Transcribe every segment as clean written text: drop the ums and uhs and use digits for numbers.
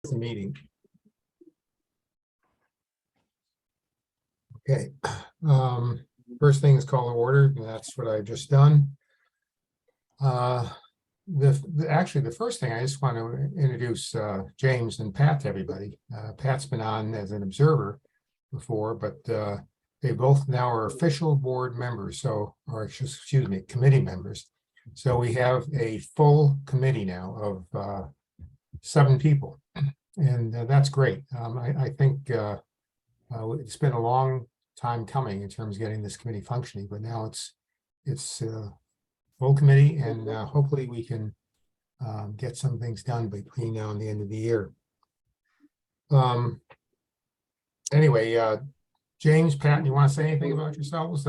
the meeting. Okay, first thing is call to order, and that's what I've just done. Actually, the first thing I just want to introduce James and Pat to everybody. Pat's been on as an observer before, but they both now are official board members, or excuse me, committee members. So we have a full committee now of 7 people, and that's great. I think it's been a long time coming in terms of getting this committee functioning, but now it's full committee, and hopefully we can get some things done between now and the end of the year. Anyway, James, Pat, you want to say anything about yourselves?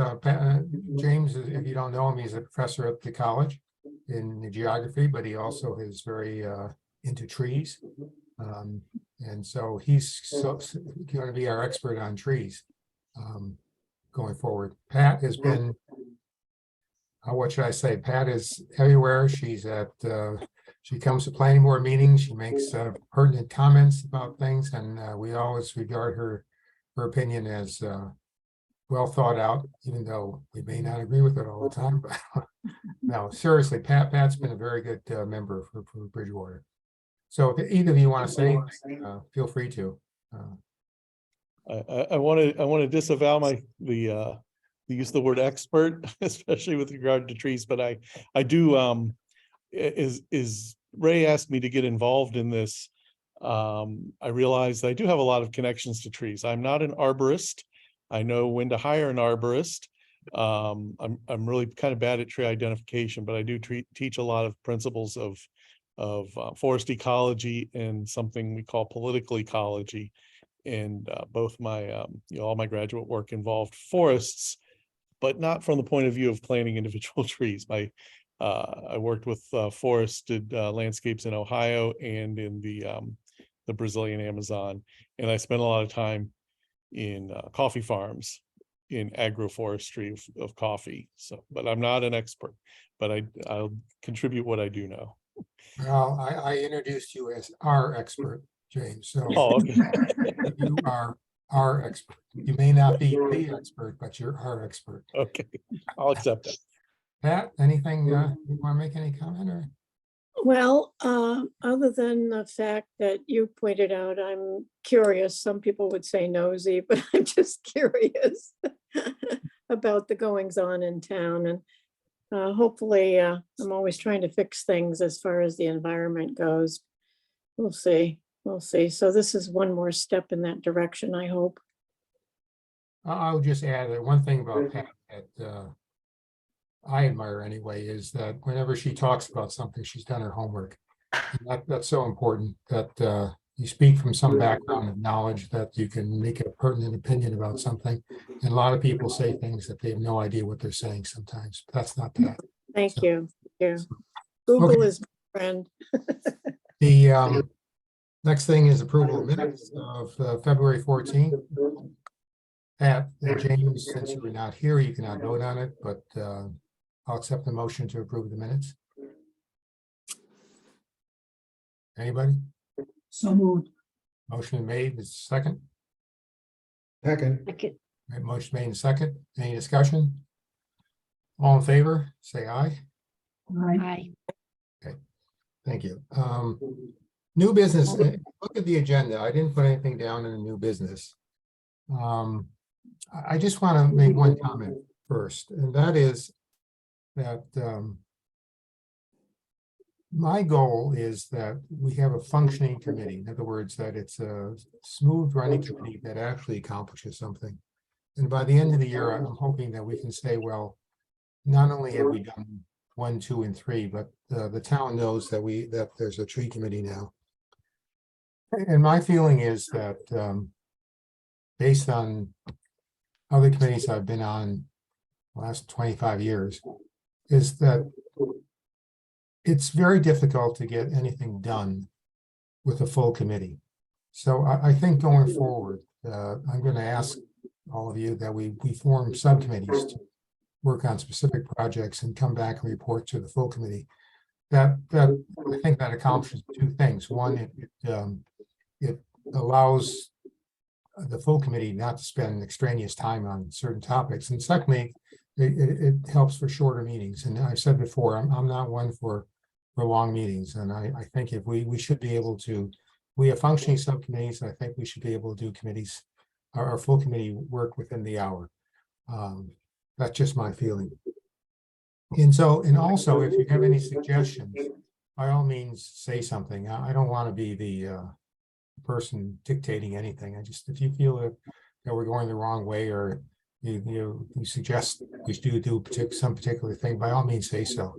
James, if you don't know him, he's a professor at the college in geography, but he also is very into trees. And so he's going to be our expert on trees going forward. Pat has been, what should I say? Pat is everywhere. She's at, she comes to planning board meetings. She makes pertinent comments about things, and we always regard her opinion as well thought out, even though we may not agree with it all the time. But no, seriously, Pat's been a very good member for Bridgewater. So if either of you want to say, feel free to. I want to disavow the use of the word expert, especially with regard to trees. But I do. Is Ray asked me to get involved in this. I realized I do have a lot of connections to trees. I'm not an arborist. I know when to hire an arborist. I'm really kind of bad at tree identification, but I do teach a lot of principles of forest ecology and something we call political ecology. And both my all my graduate work involved forests, but not from the point of view of planting individual trees. I worked with forested landscapes in Ohio and in the Brazilian Amazon, and I spent a lot of time in coffee farms in agroforestry of coffee. So, but I'm not an expert, but I'll contribute what I do know. Well, I introduced you as our expert, James. So okay. You are our expert. You may not be the expert, but you're our expert. Okay, I'll accept that. Pat, anything you want to make any comment or? Well, other than the fact that you pointed out, I'm curious. Some people would say nosy, but I'm just curious about the goings on in town. And hopefully, I'm always trying to fix things as far as the environment goes. We'll see. We'll see. So this is one more step in that direction, I hope. I'll just add that one thing about Pat that I admire anyway is that whenever she talks about something, she's done her homework. And that's so important, that you speak from some background of knowledge, that you can make a pertinent opinion about something. And a lot of people say things that they have no idea what they're saying sometimes. But that's not that. Thank you. Yeah. Google okay. is my friend. The next thing is approval of minutes of February 14th. Pat and James, since you were not here, you cannot vote on it, but I'll accept the motion to approve the minutes. Anybody? So moved. Motion made, is second. Second. Right, motion made in second. Any discussion? All in favor, say aye. Aye. Okay, thank you. New business, look at the agenda. I didn't put anything down in the new business. I just want to make one comment first, and that is that my goal is that we have a functioning committee. In other words, that it's a smooth running committee that actually accomplishes something. And by the end of the year, I'm hoping that we can say, well, not only have we done 1, 2, and 3, but the town knows that there's a tree committee now. And my feeling is that based on other committees I've been on the last 25 years, is that it's very difficult to get anything done with a full committee. So I think going forward, I'm going to ask all of you that we form subcommittees to work on specific projects and come back and report to the full committee. That I think that accomplishes 2 things. One, it allows the full committee not to spend extraneous time on certain topics. And secondly, it helps for shorter meetings. And I've said before, I'm not one for long meetings. And I think if we should be able to, we have functioning subcommittees, and I think we should be able to do committees, our full committee work within the hour. That's just my feeling. And so, and also, if you have any suggestions, by all means, say something. I don't want to be the person dictating anything. I just, if you feel that we're going the wrong way, or you suggest we do some particular thing, by all means, say so.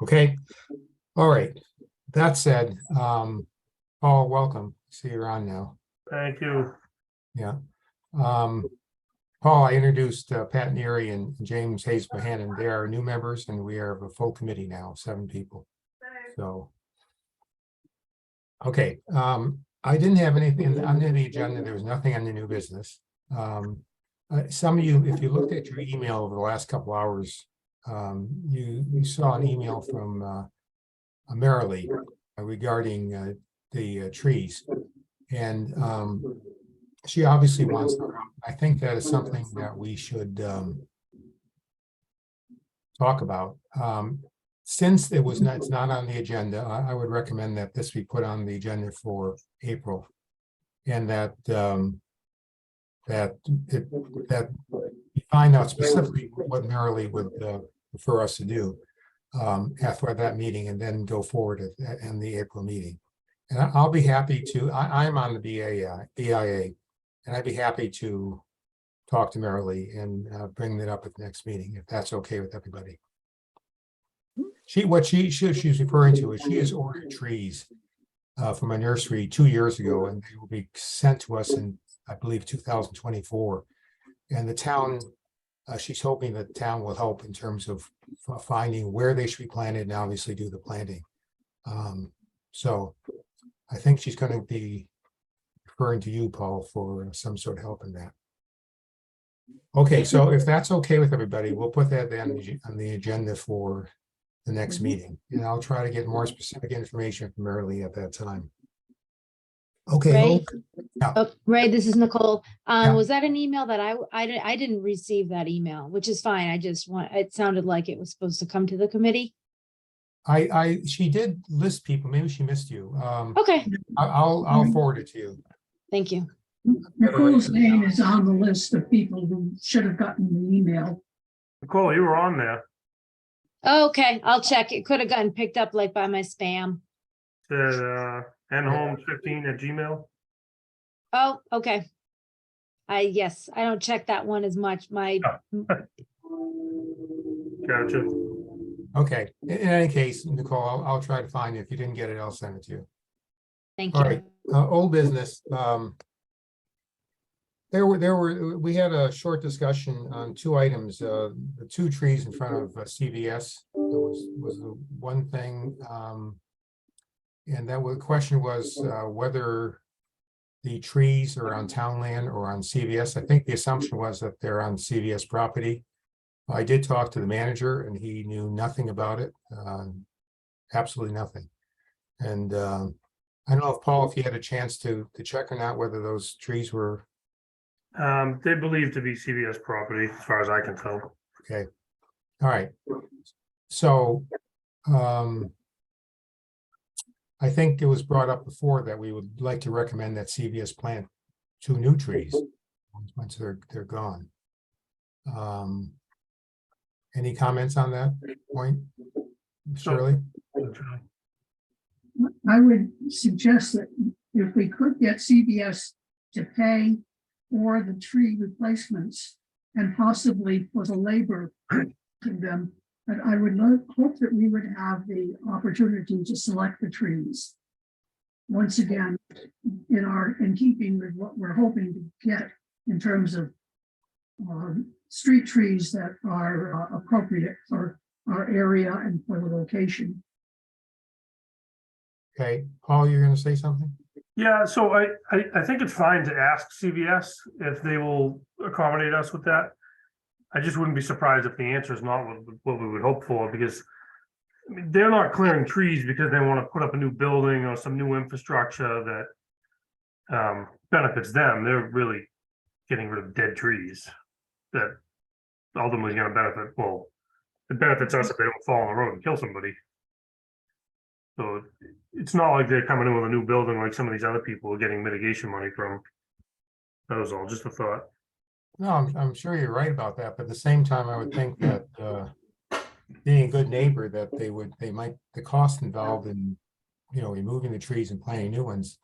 Okay. All right. That said, Paul, welcome. See you're on now. Thank you. Yeah. Paul, I introduced Pat Neary and James Hayes Bohannon. They are new members, and we are a full committee now, 7 people. So, okay. I didn't have anything on the agenda. There was nothing on the new business. Some of you, if you looked at your email over the last couple hours, you saw an email from Marilee regarding the trees. And she obviously wants to, I think that is something that we should talk about. Since it's not on the agenda, I would recommend that this be put on the agenda for April. And that we find out specifically what Marilee would prefer us to do after that meeting, and then go forward in the April meeting. And I'll be happy to, I'm on the BIA, and I'd be happy to talk to Marilee and bring that up at the next meeting, if that's okay with everybody. What she's referring to is she has ordered trees from a nursery 2 years ago, and they will be sent to us in, I believe, 2024. And the town, she's hoping that the town will help in terms of finding where they should be planted and obviously do the planting. So I think she's going to be referring to you, Paul, for some sort of help in that. Okay, so if that's okay with everybody, we'll put that then on the agenda for the next meeting, and I'll try to get more specific information from Marilee at that time. Okay. Ray? Yeah. Oh, Ray, this is Nicole. Yeah. Was that an email that I didn't receive that email, which is fine. I just it sounded like it was supposed to come to the committee. She did list people. Maybe she missed you. Okay, I'll forward it to you. thank you. Nicole's name is on the list of people who should have gotten the email. Nicole, you were on there. Okay, I'll check. It could have gotten picked up like by my spam. Said nhomes15@gmail. Oh, okay. Yes, I don't check that one as much. My Gotcha. Okay. In any case, Nicole, I'll try to find it. If you didn't get it, I'll send it to you. thank All you. right. Old business. We had a short discussion on 2 items. The 2 trees in front of CVS was the one thing. And the question was whether the trees are on town land or on CVS. I think the assumption was that they're on CVS property. I did talk to the manager, and he knew nothing about it. Absolutely nothing. And I don't know if Paul, if you had a chance to check or not, whether those trees were. They believe to be CVS property, as far as I can tell. Okay. All right. So I think it was brought up before that we would like to recommend that CVS plant 2 new trees once they're gone. Any comments on that point, Shirley? I would suggest that if we could get CBS to pay for the tree replacements and possibly for the labor to them, but I would hope that we would have the opportunity to select the trees. Once again, in keeping with what we're hoping to get in terms of street trees that are appropriate for our area and for the location. Okay, Paul, you're going to say something? Yeah, so I think it's fine to ask CVS if they will accommodate us with that. I just wouldn't be surprised if the answer is not what we would hope for, because I mean, they're not clearing trees because they want to put up a new building or some new infrastructure that benefits them. They're really getting rid of dead trees that ultimately is going to benefit, well, it benefits us if they don't fall on the road and kill somebody. So it's not like they're coming in with a new building like some of these other people are getting mitigation money from. That was all, just a thought. No, I'm sure you're right about that, but at the same time, I would think that being a good neighbor, that the cost involved in, removing the trees and planting new ones.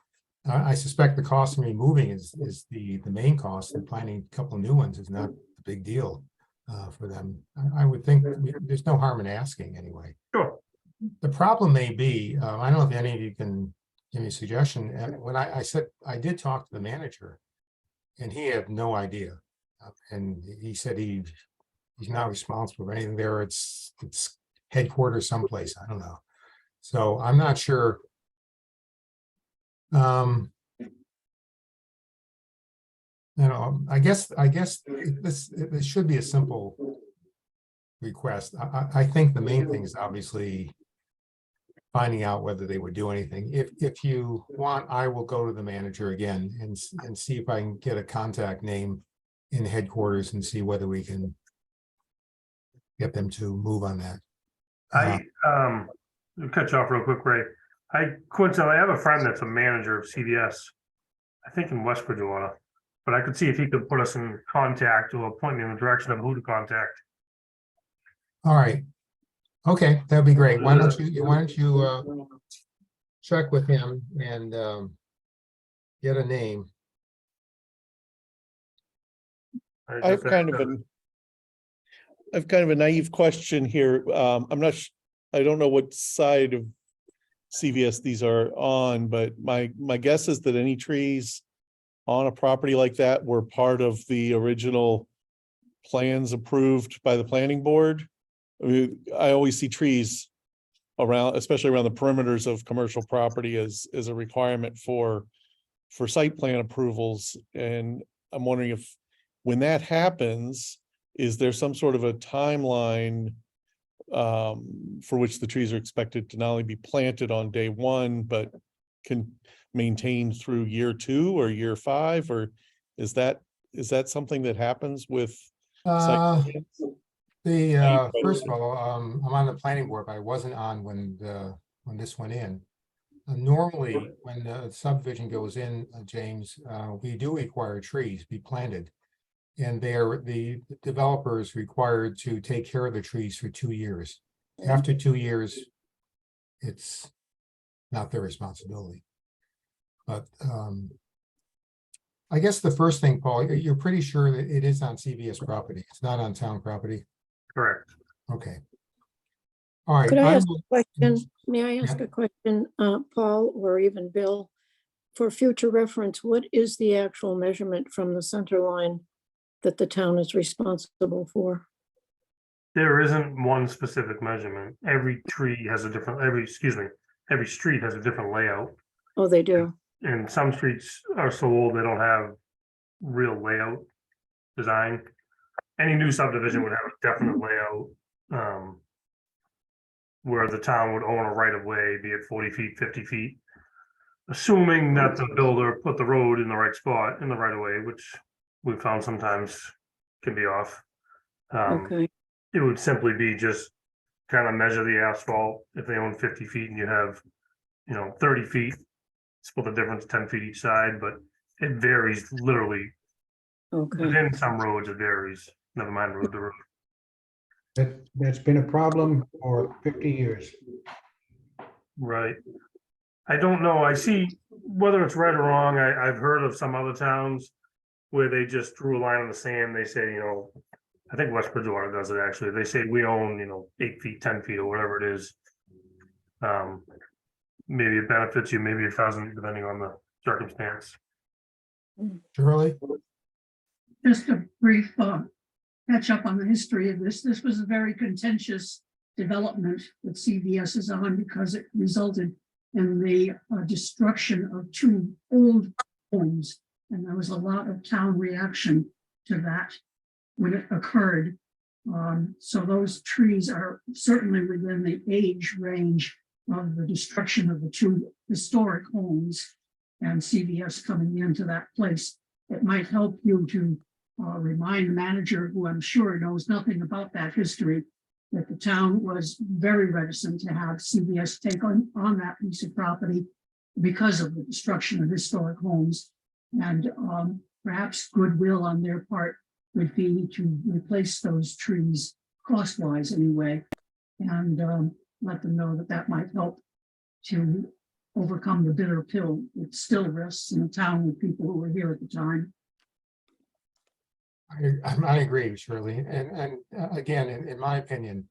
I suspect the cost of removing is the main cost, and planting a couple of new ones is not a big deal for them. I would think there's no harm in asking anyway. Sure. The problem may be, I don't know if any of you can give me a suggestion. When I said, I did talk to the manager, and he had no idea. And he said he's not responsible for anything there. It's headquarters someplace. I don't know. So I'm not sure. I guess this should be a simple request. I think the main thing is obviously finding out whether they would do anything. If you want, I will go to the manager again and see if I can get a contact name in headquarters and see whether we can get them to move on that. I'll cut you off real quick, Ray. Coincidentally, I have a friend that's a manager of CVS, I think in West Bridgewater, but I could see if he could put us in contact or point me in the direction of who to contact. All right. Okay, that'd be great. Why don't you check with him and get a name? I have kind of a naive question here. I don't know what side of CVS these are on, but my guess is that any trees on a property like that were part of the original plans approved by the planning board. I mean, I always see trees around, especially around the perimeters of commercial property as a requirement for site plan approvals. And I'm wondering if, when that happens, is there some sort of a timeline for which the trees are expected to not only be planted on day one, but can maintain through year 2 or year 5? Or is that something that happens with site plans? First of all, I'm on the planning board, but I wasn't on when this went in. Normally, when the subdivision goes in, James, we do require trees be planted. And the developer is required to take care of the trees for 2 years. After 2 years, it's not their responsibility. But I guess the first thing, Paul, you're pretty sure that it is on CVS property. It's not on town property. Correct. Okay. All right. Could I ask will- a question? May I ask a question, Paul, or even Bill? For future reference, what is the actual measurement from the center line that the town is responsible for? There isn't one specific measurement. Every street has a different layout. Oh, they do. And some streets are so old, they don't have real layout design. Any new subdivision would have a definite layout. Where the town would own a right of way, be it 40 feet, 50 feet. Assuming that the builder put the road in the right spot in the right of way, which we found sometimes can be off. Okay, It would simply be just kind of measure the asphalt. If they own 50 feet and you have, 30 feet, split the difference 10 feet each side, but it varies literally. okay. Within some roads, it varies, never mind road to road. That's been a problem for 50 years. Right. I don't know. I see whether it's right or wrong. I've heard of some other towns where they just drew a line in the sand. They say, I think West Bridgewater does it actually. They say we own, 8 feet, 10 feet or whatever it is. Maybe it benefits you, maybe it doesn't, depending on the circumstance. Shirley? Just a brief catch up on the history of this. This was a very contentious development that CVS is on because it resulted in the destruction of 2 old homes. And there was a lot of town reaction to that when it occurred. So those trees are certainly within the age range of the destruction of the two historic homes and CVS coming into that place. It might help you to remind the manager, who I'm sure knows nothing about that history, that the town was very reticent to have CVS take on that piece of property because of the destruction of historic homes. And perhaps goodwill on their part would be to replace those trees, cost-wise anyway, and let them know that that might help to overcome the bitter pill that still rests in the town with people who were here at the time. I agree, Shirley. And again, in my opinion,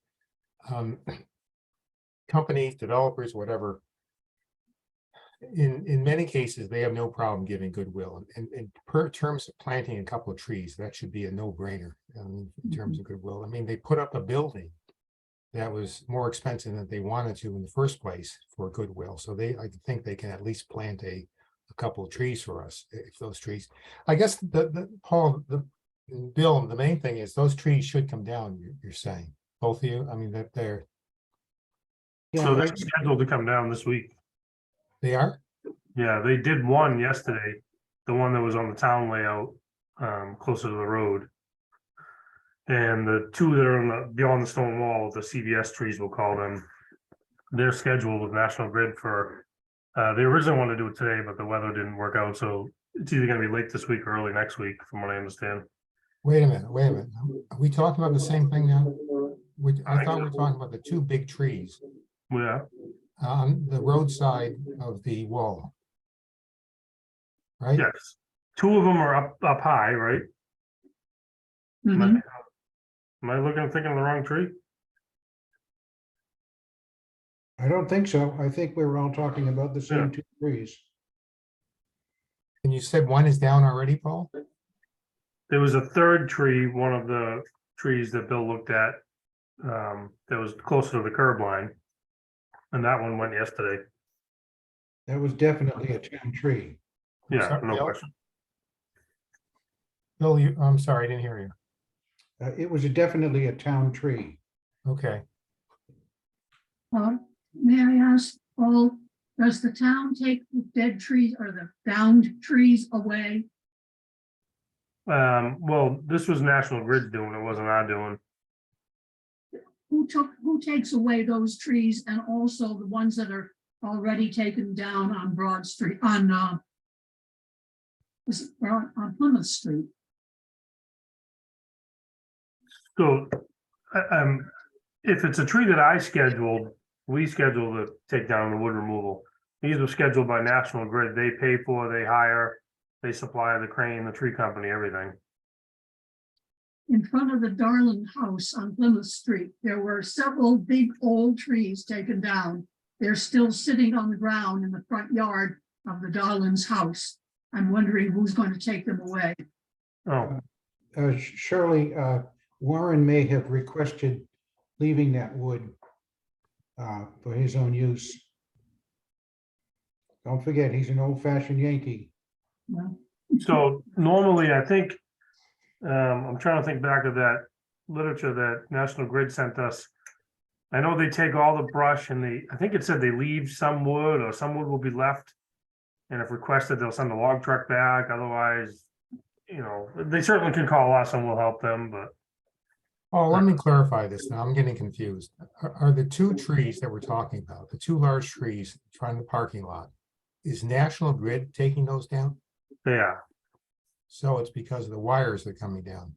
companies, developers, whatever, in many cases, they have no problem giving goodwill. And in terms of planting a couple of trees, that should be a no-brainer in terms of goodwill. I mean, they put up a building that was more expensive than they wanted to in the first place for goodwill. So I think they can at least plant a couple of trees for us, if those trees. I guess Paul, Bill, the main thing is those trees should come down, you're saying, both of you. I mean, that So Yeah, they're scheduled to come down this week. they are? Yeah, they did one yesterday, the one that was on the town layout, closer to the road. And the two that are on the, beyond the stone wall, the CVS trees, we'll call them, they're scheduled with National Grid for, they originally wanted to do it today, but the weather didn't work out, so it's either gonna be late this week or early next week, from what I understand. Wait a minute. Are we talking about the same thing now? I thought we were talking about the two big trees Yeah, on the roadside of the wall. Right? yes, two of them are up high, right? Mhm. Am I thinking of the wrong tree? I don't think so. I think we were all talking about the same two trees. And you said one is down already, Paul? There was a third tree, one of the trees that Bill looked at, that was closer to the curb line. And that one went yesterday. That was definitely a town tree. Yeah, Sorry, no Bill? question. Bill, I'm sorry, I didn't hear you. It was definitely a town tree. Okay. May I ask, Paul, does the town take the dead trees or the downed trees away? Well, this was National Grid's doing, it wasn't our doing. Who takes away those trees and also the ones that are already taken down on Broad Street, on Plymouth Street? So, if it's a tree that I scheduled, we scheduled to take down the wood removal. These were scheduled by National Grid. They pay for, they hire, they supply the crane, the tree company, everything. In front of the Darling House on Plymouth Street, there were several big old trees taken down. They're still sitting on the ground in the front yard of the Darling's house. I'm wondering who's going to take them away. Oh, Shirley, Warren may have requested leaving that wood for his own use. Don't forget, he's an old-fashioned Yankee. so normally I think, I'm trying to think back of that literature that National Grid sent us. I know they take all the brush and I think it said they leave some wood or some wood will be left. And if requested, they'll send a log truck back. Otherwise, they certainly can call us and we'll help them, but. Oh, let me clarify this now. I'm getting confused. Are the two trees that we're talking about, the two large trees in front of the parking lot, is National Grid taking those down? Yeah, So it's because of the wires that are coming down.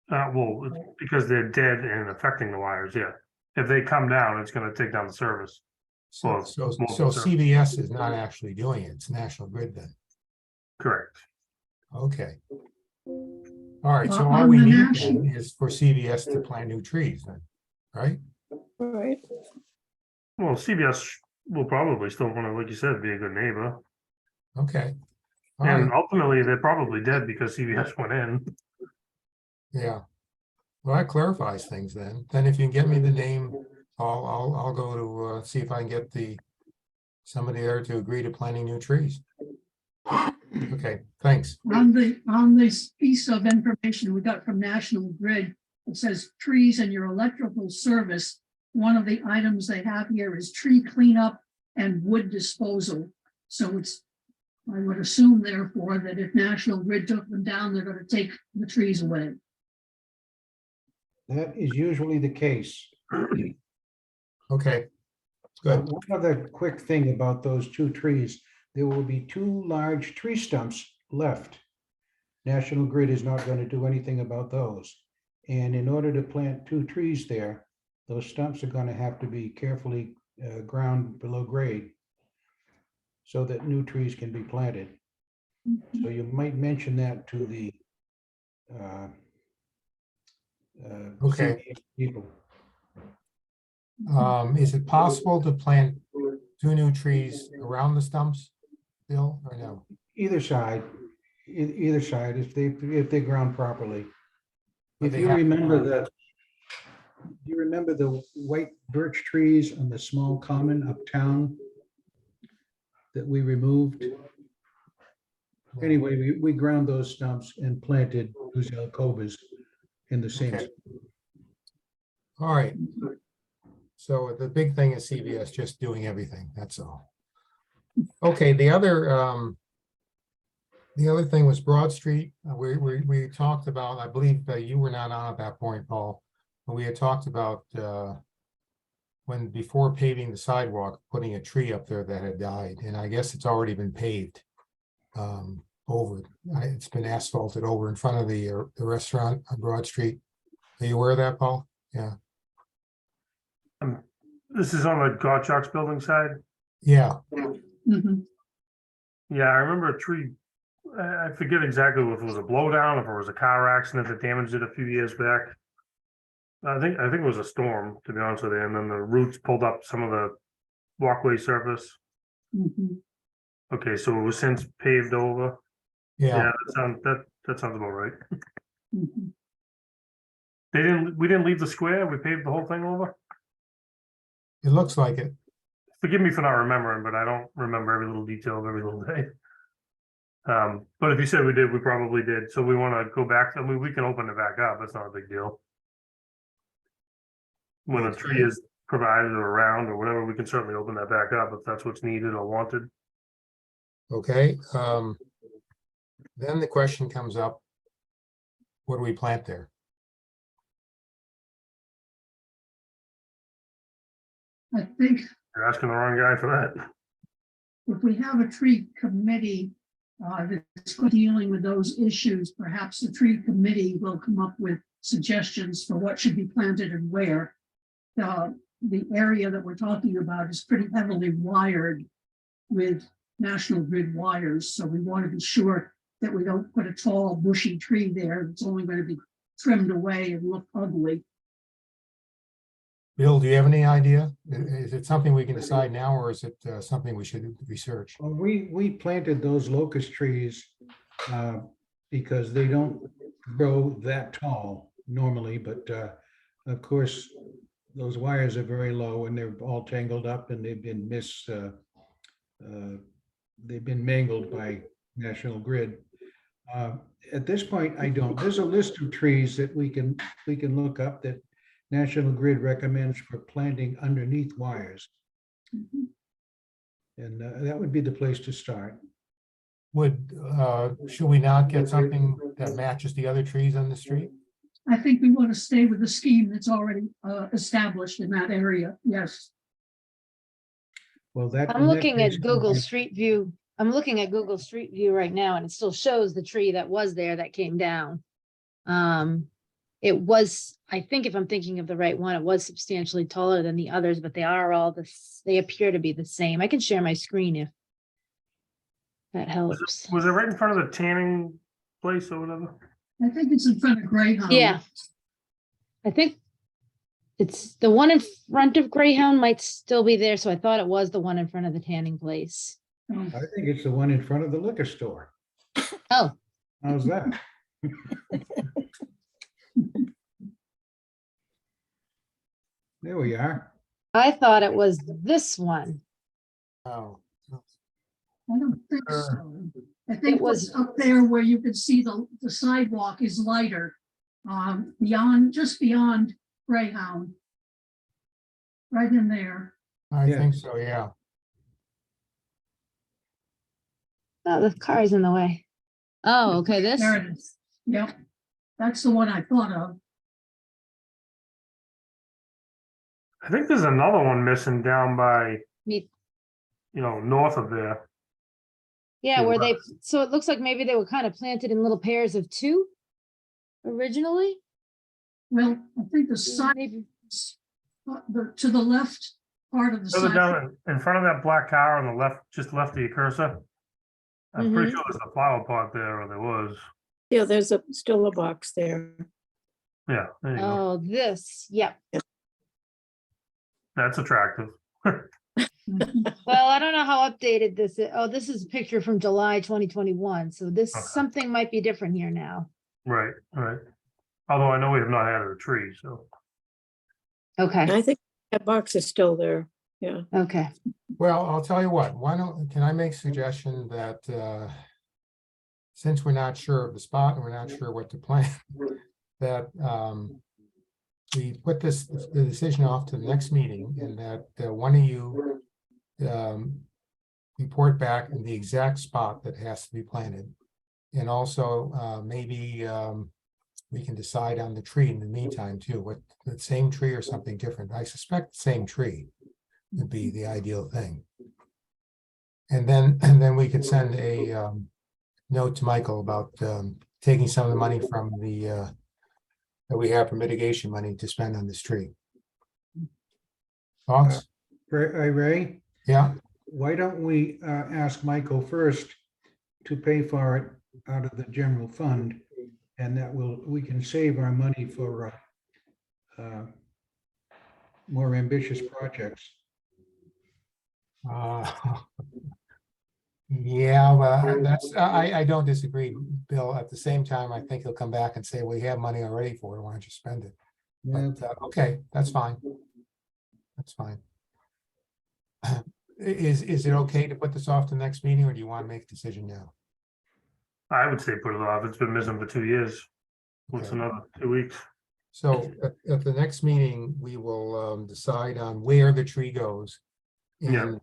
well, it's because they're dead and affecting the wires, yeah. If they come down, it's gonna take down the service. So, Well, so, more so concern. CVS is not actually doing it. It's National Grid then. Correct. Okay. All right, so Well, all on we the need national- then is for CVS to plant new trees then, right? Right. Well, CBS will probably still wanna, like you said, be a good neighbor. Okay. All And right, ultimately, they're probably dead because CBS went in. yeah. Well, that clarifies things then. Then if you can get me the name, I'll go to see if I can get somebody there to agree to planting new trees. Okay, thanks. On this piece of information we got from National Grid, it says trees and your electrical service. One of the items they have here is tree cleanup and wood disposal. So it's, I would assume therefore that if National Grid took them down, they're gonna take the trees away. That is usually the case. Okay, good. One other quick thing about those two trees, there will be two large tree stumps left. National Grid is not going to do anything about those. And in order to plant two trees there, those stumps are going to have to be carefully ground below grade so that new trees can be planted. So you might mention that to the Okay. CBS people. Is it possible to plant two new trees around the stumps, Bill, or no? Either side, either side, if they're ground properly. But If they you have- remember you remember the white birch trees on the small common uptown that we removed? Anyway, we ground those stumps and planted those alcovas in the same. Okay. All right. So the big thing is CVS just doing everything, that's all. Okay, the other thing was Broad Street. We talked about, I believe you were not on at that point, Paul. But we had talked about when before paving the sidewalk, putting a tree up there that had died, and I guess it's already been paved over. It's been asphalted over in front of the restaurant on Broad Street. Are you aware of that, Paul? Yeah. This is on the Gottschalk's building side. Yeah. Mhm. Yeah, I remember a tree. I forget exactly if it was a blowdown, if it was a car accident that damaged it a few years back. I think it was a storm, to be honest with you, and then the roots pulled up some of the walkway surface. Mhm. Okay, so it was since paved over. Yeah. That sounds about right. Mhm. We didn't leave the square, we paved the whole thing over. It looks like it. Forgive me for not remembering, but I don't remember every little detail of every little day. But if you said we did, we probably did. So we want to go back. I mean, we can open it back up. It's not a big deal. When a tree is provided or around or whatever, we can certainly open that back up if that's what's needed or wanted. Okay. Then the question comes up, what do we plant there? I think You're asking the wrong guy for that. if we have a tree committee that's dealing with those issues, perhaps the tree committee will come up with suggestions for what should be planted and where. The area that we're talking about is pretty heavily wired with National Grid wires, so we want to be sure that we don't put a tall bushy tree there that's only going to be trimmed away and look ugly. Bill, do you have any idea? Is it something we can decide now, or is it something we should research? Well, we planted those locust trees because they don't grow that tall normally, but of course, those wires are very low and they're all tangled up and they've been mangled by National Grid. At this point, there's a list of trees that we can look up that National Grid recommends for planting underneath wires. And that would be the place to start. Should we not get something that matches the other trees on the street? I think we want to stay with the scheme that's already established in that area, yes. Well, that. I'm looking at Google Street View. I'm looking at Google Street View right now, and it still shows the tree that was there that came down. It was, I think if I'm thinking of the right one, it was substantially taller than the others, but they are all they appear to be the same. I can share my screen if that helps. Was it right in front of the tanning place or whatever? I think it's in front of Greyhound. Yeah. I think it's the one in front of Greyhound might still be there, so I thought it was the one in front of the tanning place. Um, I think it's the one in front of the liquor store. Oh, How's that? There we are. I thought it was this one. Oh, I don't think so. I think It was- what's up there where you can see the sidewalk is lighter. beyond, just beyond Greyhound. Right in there. I Yeah. think so, yeah. Oh, the car is in the way. Oh, okay, this, There it is. Yep, that's the one I thought of. I think there's another one missing down by, Me- north of there. yeah, To where the they, so it looks like maybe they were kind of planted in little pairs of two originally. Well, I think the side, Maybe. to the left part of the Further side. down in front of that black car on the left, just left of your cursor. I'm pretty Mhm. sure there's a flower pot there, or there was. Yeah, there's still a box there. Yeah, there you go. Oh, this, yep. That's attractive. Mhm. Well, I don't know how updated this is. Oh, this is a picture from July 2021. So this, Okay. something might be different here now. Right, right. Although I know we have not added a tree, so. Okay, I think that box is still there. Yeah. okay. Well, I'll tell you what, can I make a suggestion that, since we're not sure of the spot and we're not sure what to plan, that, we put the decision off to the next meeting and that one of you, report back in the exact spot that has to be planted. And also, maybe, we can decide on the tree in the meantime too, what, the same tree or something different. I suspect the same tree would be the ideal thing. And then we could send a note to Michael about taking some of the money from the that we have for mitigation money to spend on this tree. Thoughts? Ray, Yeah, why don't we ask Michael first to pay for it out of the general fund? And we can save our money for more ambitious projects. uh, yeah, well, I don't disagree, Bill. At the same time, I think he'll come back and say, we have money already for it, why don't you spend it? Yeah, But, okay, that's fine. That's fine. Is it okay to put this off to the next meeting, or do you want to make a decision now? I would say put it off. It's been missing for 2 years. What's Okay. another 2 weeks? So at the next meeting, we will decide on where the tree goes. Yeah.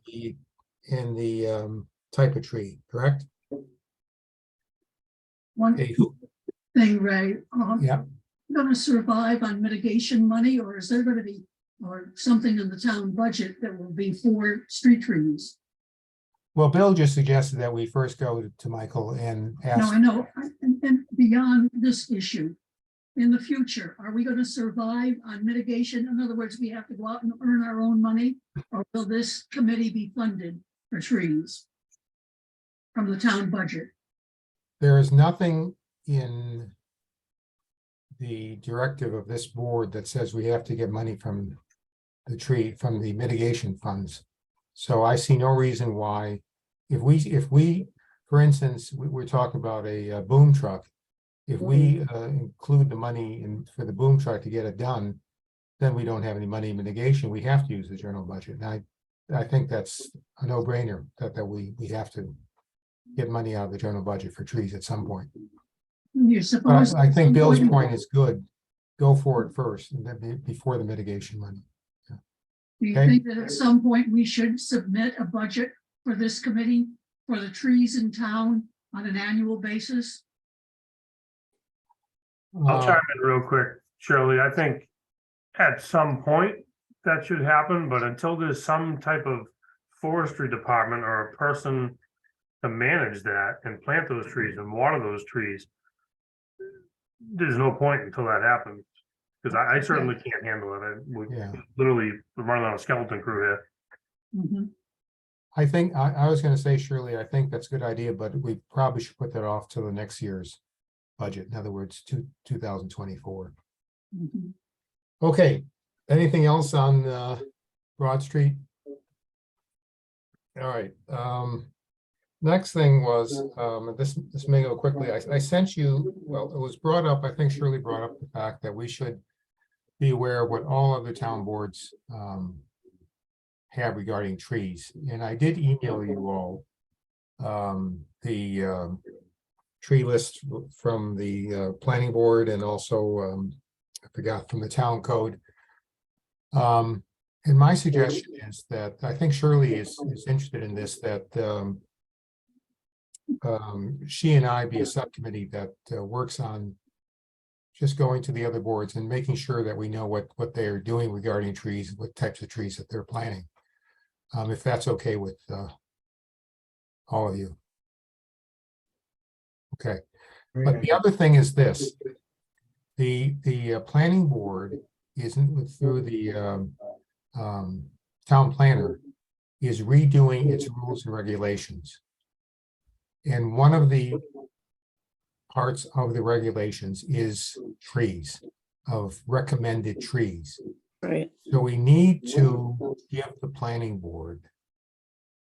And the type of tree, correct? One Okay, thing, Ray, yeah, gonna survive on mitigation money, or is there gonna be, or something in the town budget that will be for street trees? well, Bill just suggested that we first go to Michael and No, ask. I know, and beyond this issue, in the future, are we gonna survive on mitigation? In other words, we have to go out and earn our own money, or will this committee be funded for trees from the town budget? There is nothing in the directive of this board that says we have to get money from from the mitigation funds. So I see no reason why, if we, for instance, we're talking about a boom truck. If we include the money for the boom truck to get it done, then we don't have any money in mitigation. We have to use the general budget. And I think that's a no-brainer that we have to get money out of the general budget for trees at some point. You But suppose. I think Bill's point is good. Go for it first, and then before the mitigation money. Do you Okay. think that at some point we should submit a budget for this committee for the trees in town on an annual basis? I'll Uh, chime in real quick, Shirley. I think at some point that should happen, but until there's some type of forestry department or a person to manage that and plant those trees and water those trees, there's no point until that happens. Because I certainly can't handle it. We Yeah. literally running on a skeleton crew here. Mhm. I think, I was gonna say, Shirley, I think that's a good idea, but we probably should put that off to the next year's budget. In other words, 2024. Mhm. Okay, anything else on Broad Street? All right, next thing was, this may go quickly. I sent you, well, it was brought up, I think Shirley brought up the fact that we should be aware of what all other town boards have regarding trees. And I did email you all the tree list from the planning board and also I forgot, from the town code. And my suggestion is that, I think Shirley is interested in this, that she and I be a subcommittee that works on just going to the other boards and making sure that we know what they are doing regarding trees, what types of trees that they're planting. If that's okay with all of you. Okay, but the other thing is this. The planning board isn't through the town planner is redoing its rules and regulations. And one of the parts of the regulations is trees, of recommended trees. Right. So we need to give the planning board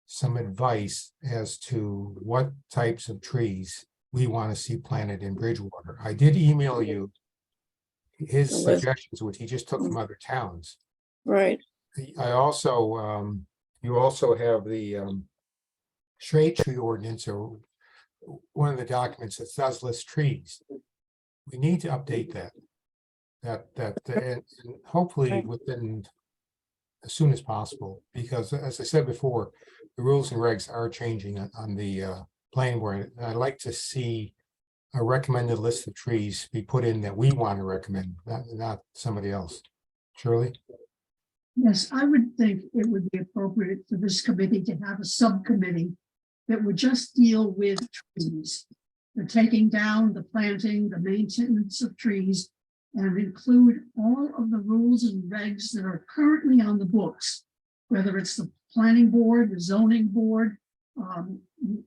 some advice as to what types of trees we want to see planted in Bridgewater. I did email you his The list. suggestions, which he just took from other towns. Right. I also, you also have the shade tree ordinance, or one of the documents that does list trees. We need to update that. And hopefully Right. within as soon as possible, because as I said before, the rules and regs are changing on the planning board. And I'd like to see a recommended list of trees be put in that we want to recommend, not somebody else. Shirley? Yes, I would think it would be appropriate for this committee to have a subcommittee that would just deal with trees. The taking down, the planting, the maintenance of trees, and include all of the rules and regs that are currently on the books, whether it's the planning board, the zoning board,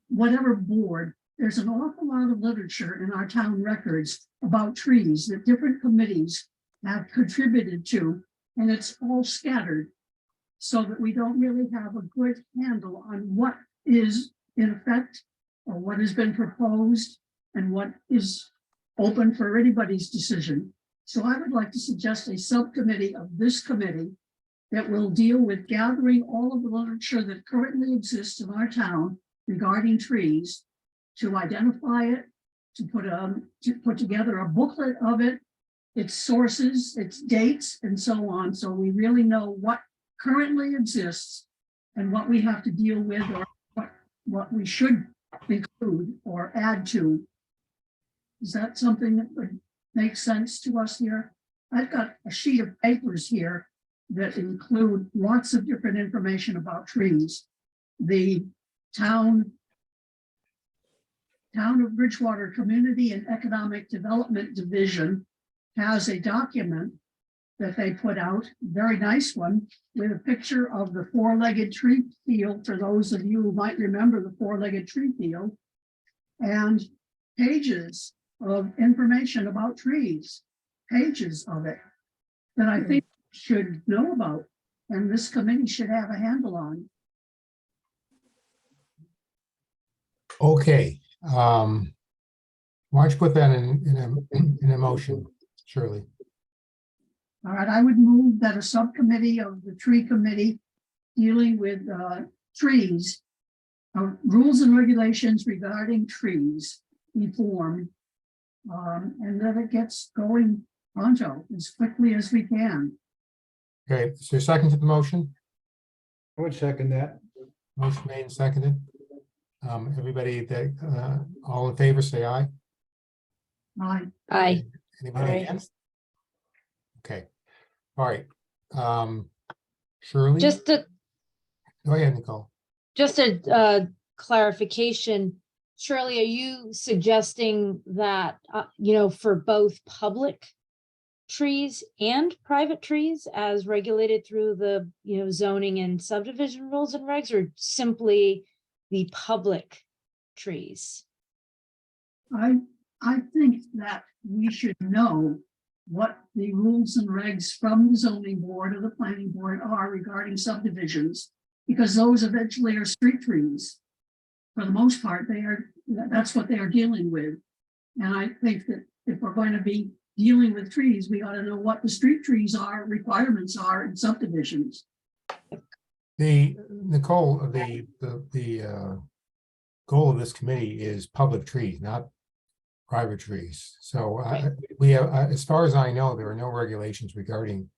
whatever board. There's an awful lot of literature in our town records about trees that different committees have contributed to, and it's all scattered so that we don't really have a good handle on what is in effect or what has been proposed and what is open for anybody's decision. So I would like to suggest a subcommittee of this committee that will deal with gathering all of the literature that currently exists in our town regarding trees, to identify it, to put together a booklet of it, its sources, its dates, and so on. So we really know what currently exists and what we have to deal with, or what we should include or add to. Is that something that would make sense to us here? I've got a sheet of papers here that include lots of different information about trees. The town of Bridgewater Community and Economic Development Division has a document that they put out, very nice one, with a picture of the four-legged tree field, for those of you who might remember the four-legged tree field, and pages of information about trees, pages of it, that I think should know about, and this committee should have a handle on. Okay, why don't you put that in a motion, Shirley? All right, I would move that a subcommittee of the tree committee dealing with trees, rules and regulations regarding trees be formed, and that it gets going pronto as quickly as we can. Okay, is there a second to the motion? I would second that. Motion made and seconded. Everybody that, all in favor, say aye. Aye. Aye. Anybody Aye. against? Okay, all right. Shirley? Just a, Go ahead, Nicole. just a clarification. Shirley, are you suggesting that, for both public trees and private trees as regulated through the, zoning and subdivision rules and regs, or simply the public trees? I think that we should know what the rules and regs from the zoning board or the planning board are regarding subdivisions, because those eventually are street trees. For the most part, that's what they are dealing with. And I think that if we're going to be dealing with trees, we ought to know what the street trees are, requirements are in subdivisions. Nicole, the goal of this committee is public trees, not private trees. So Right. we have, as far as I know, there are no regulations regarding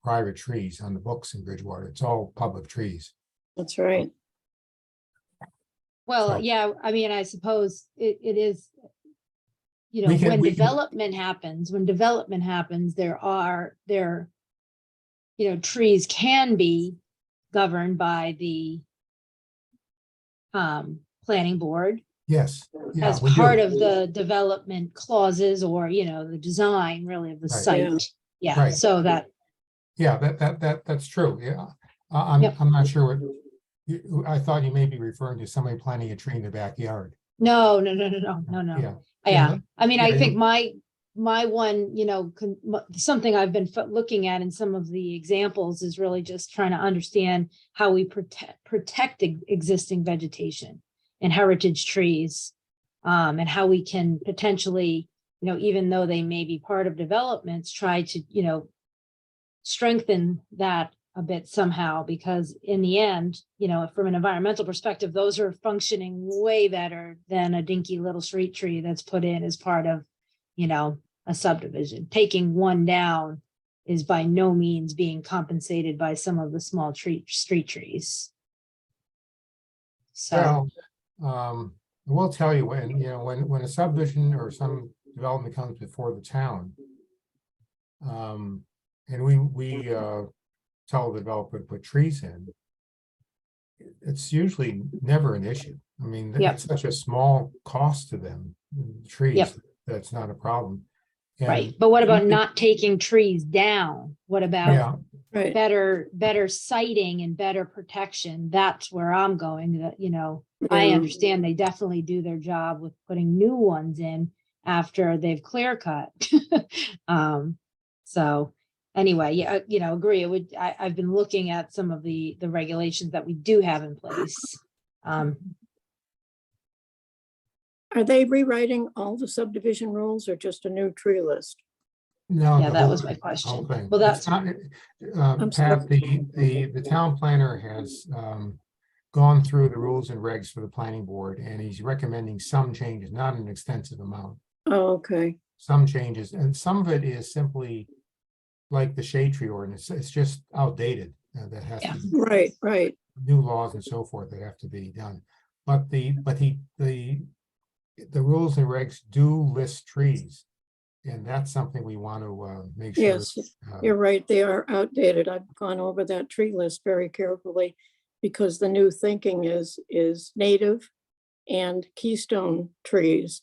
private trees on the books in Bridgewater. It's all public trees. That's right. Well, So- yeah, I mean, I suppose it is. You know, We can- when we can- development happens, trees can be governed by the planning board Yes. Yeah, as we do. part of the development clauses or, the design really of the Right. Yeah. site. Yeah, Right. so that, Yeah, that's true. Yeah. I'm Yep. not sure what, I thought you may be referring to somebody planting a tree in the backyard. no. Yeah. Yeah, Yeah, I mean, yeah, I think my one, something I've been looking at in some of the examples is really just trying to understand how we protect existing vegetation and heritage trees. And how we can potentially, even though they may be part of developments, try to, strengthen that a bit somehow, because in the end, from an environmental perspective, those are functioning way better than a dinky little street tree that's put in as part of, a subdivision. Taking one down is by no means being compensated by some of the small street trees. So, Well, I will tell you when a subdivision or some development comes before the town. And we tell the developer to put trees in. It's usually never an issue. I mean, Yep. it's such a small cost to them, trees, Yep. that's not a problem. And- right, but what about not taking trees down? What about Yeah, Right. better sighting and better protection? That's where I'm going, that, I Yeah. understand they definitely do their job with putting new ones in after they've clear cut. So anyway, yeah, agree. I've been looking at some of the regulations that we do have in place. Are they rewriting all the subdivision rules or just a new tree list? no. Yeah, the that whole was my thing, the whole question. thing. Well, It's that's- not, I'm Pat, sorry. the town planner has gone through the rules and regs for the planning board, and he's recommending some changes, not an extensive amount. Oh, okay. Some changes, and some of it is simply like the shade tree ordinance. It's just outdated. That has Yeah. to, Right. new laws and so forth that have to be done. But the rules and regs do list trees. And that's something we want to make sure. Yes, you're right. They are outdated. I've gone over that tree list very carefully because the new thinking is native and keystone trees.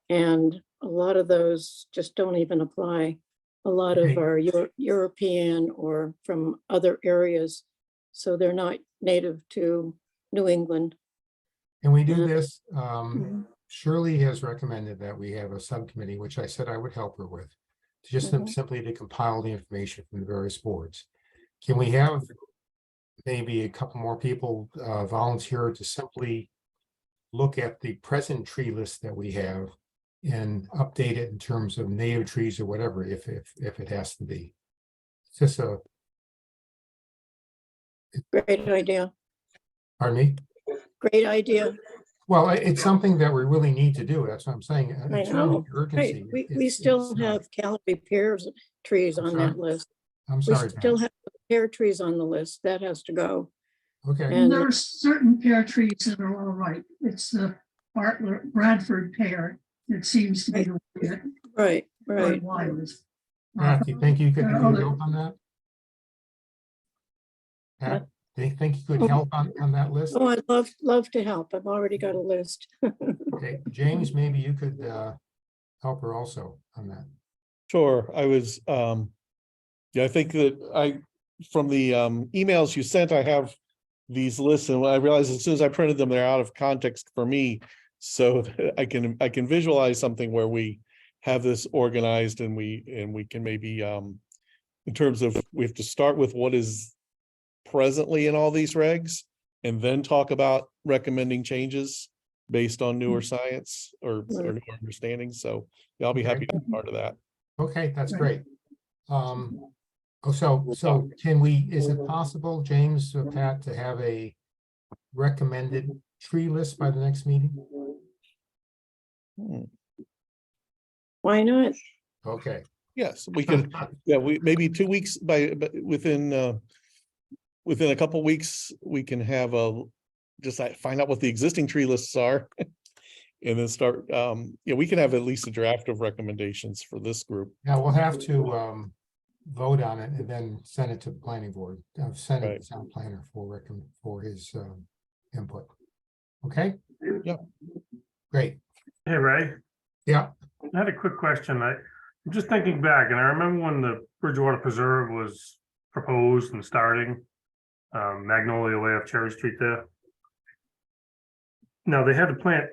And a lot of those just don't even apply. A lot of Okay. our European or from other areas. So they're not native to New England. Can we do Yeah. this? Mhm. Shirley has recommended that we have a subcommittee, which I said I would help her with. Mhm. Simply to compile the information from the various boards. Can we have maybe a couple more people volunteer to simply look at the present tree list that we have and update it in terms of native trees or whatever, if it has to be? It's just Great idea. pardon me? Great idea. Well, it's something that we really need to do. That's what I'm saying. In I terms of know. urgency, Right. We it's- still it's, have canopy pears trees I'm on sorry? that list. I'm We sorry. still Pat. have pear trees on the list. That has to go. Okay, And- And there are certain pear trees that are all right. It's the Bradford pear that seems to be the one that Right, right. worldwide is. Pat, do you think you could There are other- help on that? Pat, do you think you could Oh. help on that list? Oh, I'd love to help. I've already got a list. Okay, James, maybe you could help her also on that. Sure, I was, yeah, I think that from the emails you sent, I have these lists, and I realized as soon as I printed them, they're out of context for me. So that I can visualize something where we have this organized and we can maybe in terms of, we have to start with what is presently in all these regs and then talk about recommending changes based on newer science or Right. newer understandings. So yeah, I'll be happy to be part of that. Okay, that's Right. great. So can we, is it possible, James or Pat, to have a recommended tree list by the next meeting? Hmm. Why not? Okay. Yes, we can, yeah, we, maybe 2 weeks within a couple weeks, we can have just find out what the existing tree lists are. And then start, yeah, we can have at least a draft of recommendations for this group. Now we'll have to vote on it and then send it to the planning board, send it Right. to town planner for his input. Okay? Yep. Great. Hey, Ray, Yeah, I had a quick question. I'm just thinking back, and I remember when the Bridgewater Preserve was proposed and starting, Magnolia Way up Cherry Street there. Now, they had to plant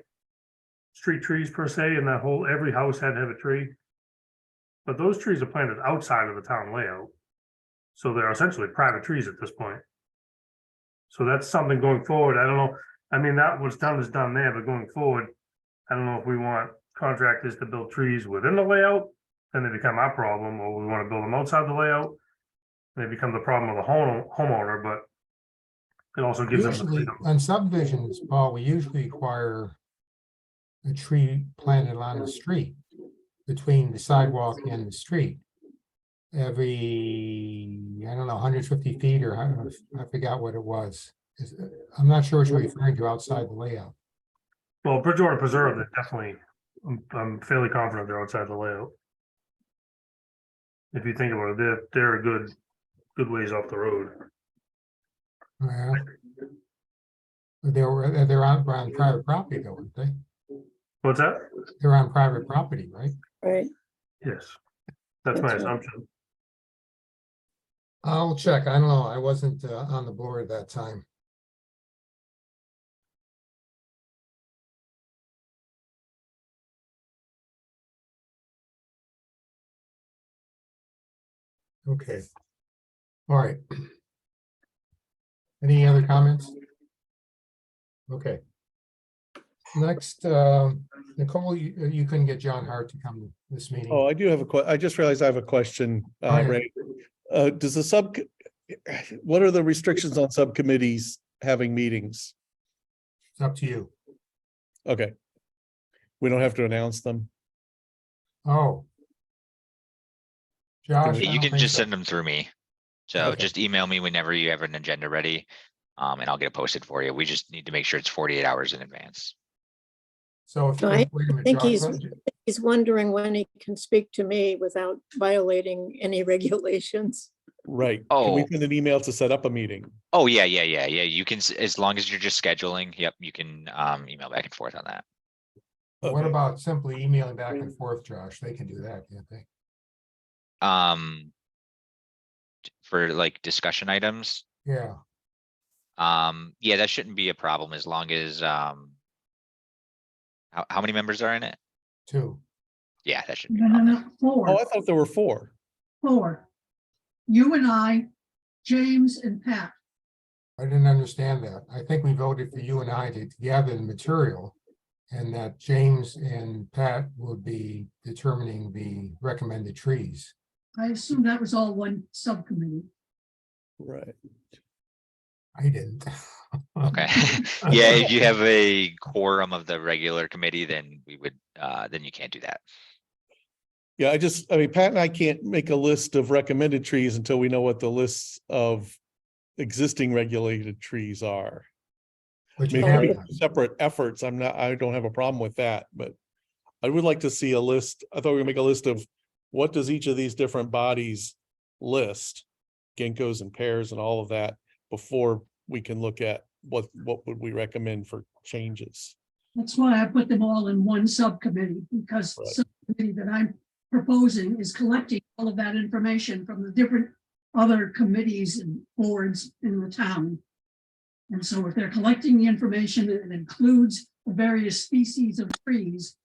street trees per se, and that whole, every house had to have a tree. But those trees are planted outside of the town layout. So they're essentially private trees at this point. So that's something going forward. I don't know. I mean, that what's done is done there, but going forward, I don't know if we want contractors to build trees within the layout, then they become our problem, or we want to build them outside the layout. They become the problem of the homeowner, but it also gives them the usually freedom. on subdivisions, Paul, we usually require a tree planted along the street between the sidewalk and the street. Every, I don't know, 150 feet or I forgot what it was. I'm not sure what you're referring to outside the layout. Well, Bridgewater Preserve, they definitely, I'm fairly confident they're outside the layout. If you think about it, they're a good ways off the road. Well, they're on private property though, aren't they? What's that? They're on private property, right? Right? Yes, that's my That's right. assumption. I'll check. I don't know. I wasn't on the board at that time. Okay. All right. Any other comments? Okay. Next, Nicole, you couldn't get John Hart to come to this meeting. Oh, I do have I just realized I have a question, Go ahead. Ray. Does what are the restrictions on subcommittees having meetings? It's up to you. Okay. We don't have to announce them. Oh. Josh, I You don't can think just so. send them through me. So Okay. just email me whenever you have an agenda ready. And I'll get it posted for you. We just need to make sure it's 48 hours in advance. So if, No, I wait a minute, think Josh, he's wondering when he can speak to me without violating any regulations. Right. Can we Oh. send an email to set up a meeting? Oh, yeah. You can, as long as you're just scheduling, yep, you can email back and forth on that. what Okay. about simply emailing back and forth, Josh? They can do that, can't they? For like discussion items, Yeah, yeah, that shouldn't be a problem as long as how many members are in it? two. Yeah, that shouldn't be No, a no, problem. no, four. Oh, I thought there were 4. Four. You and I, James and Pat. I didn't understand that. I think we voted for you and I to gather the material. And that James and Pat would be determining the recommended trees. I assume that was all one subcommittee. Right. I didn't. Okay. Yeah, if you have a quorum of the regular committee, then we would, then you can't do that. Yeah, I mean, Pat and I can't make a list of recommended trees until we know what the lists of existing regulated trees are. Which you Maybe have we done. have separate efforts. I don't have a problem with that, but I would like to see a list. I thought we were gonna make a list of what does each of these different bodies list? Ginkgos and pears and all of that before we can look at what would we recommend for changes. That's why I put them all in one subcommittee, because the Right. subcommittee that I'm proposing is collecting all of that information from the different other committees and boards in the town. And so if they're collecting the information that includes the various species of trees,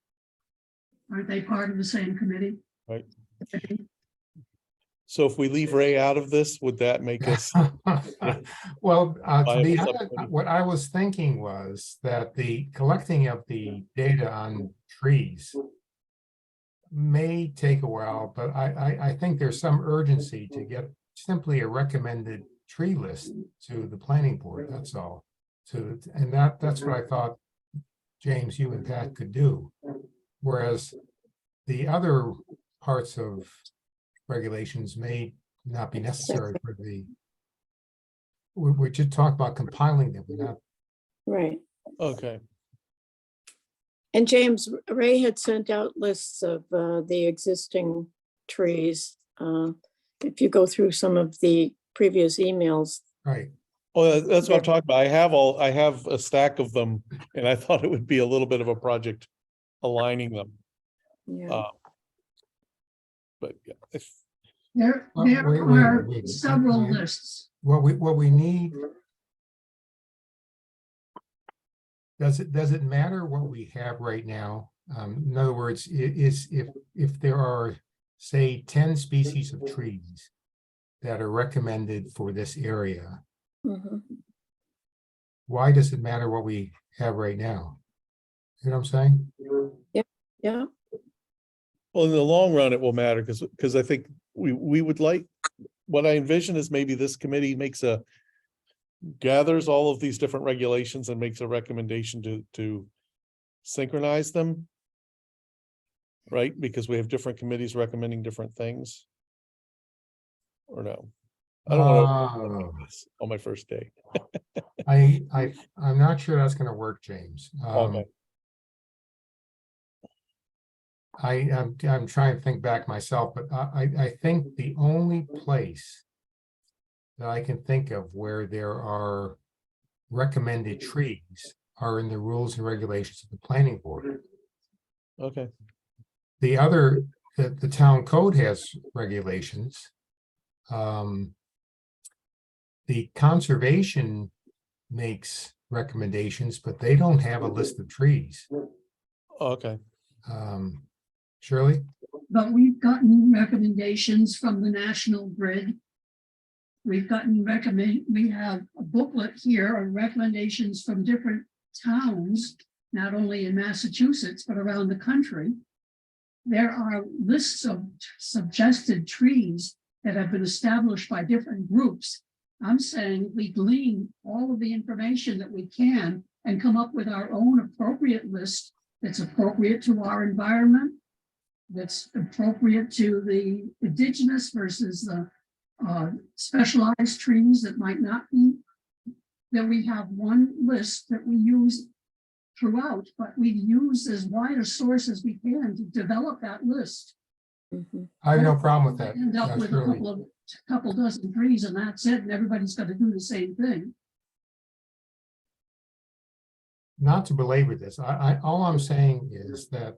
aren't they part of the same committee? Right. So if we leave Ray out of this, would that make us? Well, to be Viable honest, subcommittee. what I was thinking was that the collecting of the data on trees may take a while, but I think there's some urgency to get simply a recommended tree list to the planning board, that's all. And that's what I thought, James, you and Pat could do. Whereas the other parts of regulations may not be necessary for the. We just talked about compiling them, we're not. Right. Okay, And James, Ray had sent out lists of the existing trees. If you go through some of the previous emails, Right, well, that's what I'm talking about. I have a stack of them, and I thought it would be a little bit of a project aligning them. yeah, But yeah, if, There Wait, are wait. several lists. what we need. Does it matter what we have right now? In other words, if there are, say, 10 species of trees that are recommended for this area, mhm, why does it matter what we have right now? You know what I'm saying? yeah, well, in the long run, it will matter because I think we would like, what I envision is maybe this committee gathers all of these different regulations and makes a recommendation to synchronize them. Right, because we have different committees recommending different things. Or no? I don't want to on my first day. I'm not sure that's gonna work, James. Okay. I'm trying to think back myself, but I think the only place that I can think of where there are recommended trees are in the rules and regulations of the planning board. Okay, The other, the town code has regulations. The conservation makes recommendations, but they don't have a list of trees. okay, Shirley? But we've gotten recommendations from the National Grid. We have a booklet here of recommendations from different towns, not only in Massachusetts, but around the country. There are lists of suggested trees that have been established by different groups. I'm saying we glean all of the information that we can and come up with our own appropriate list that's appropriate to our environment, that's appropriate to the indigenous versus the specialized trees that might not be. Then we have one list that we use throughout, but we use as wide a source as we can to develop that list. mhm. I have no problem with that. End up with a Shirley. couple dozen trees and that's it, and everybody's got to do the same thing. Not to belabor this, all I'm saying is that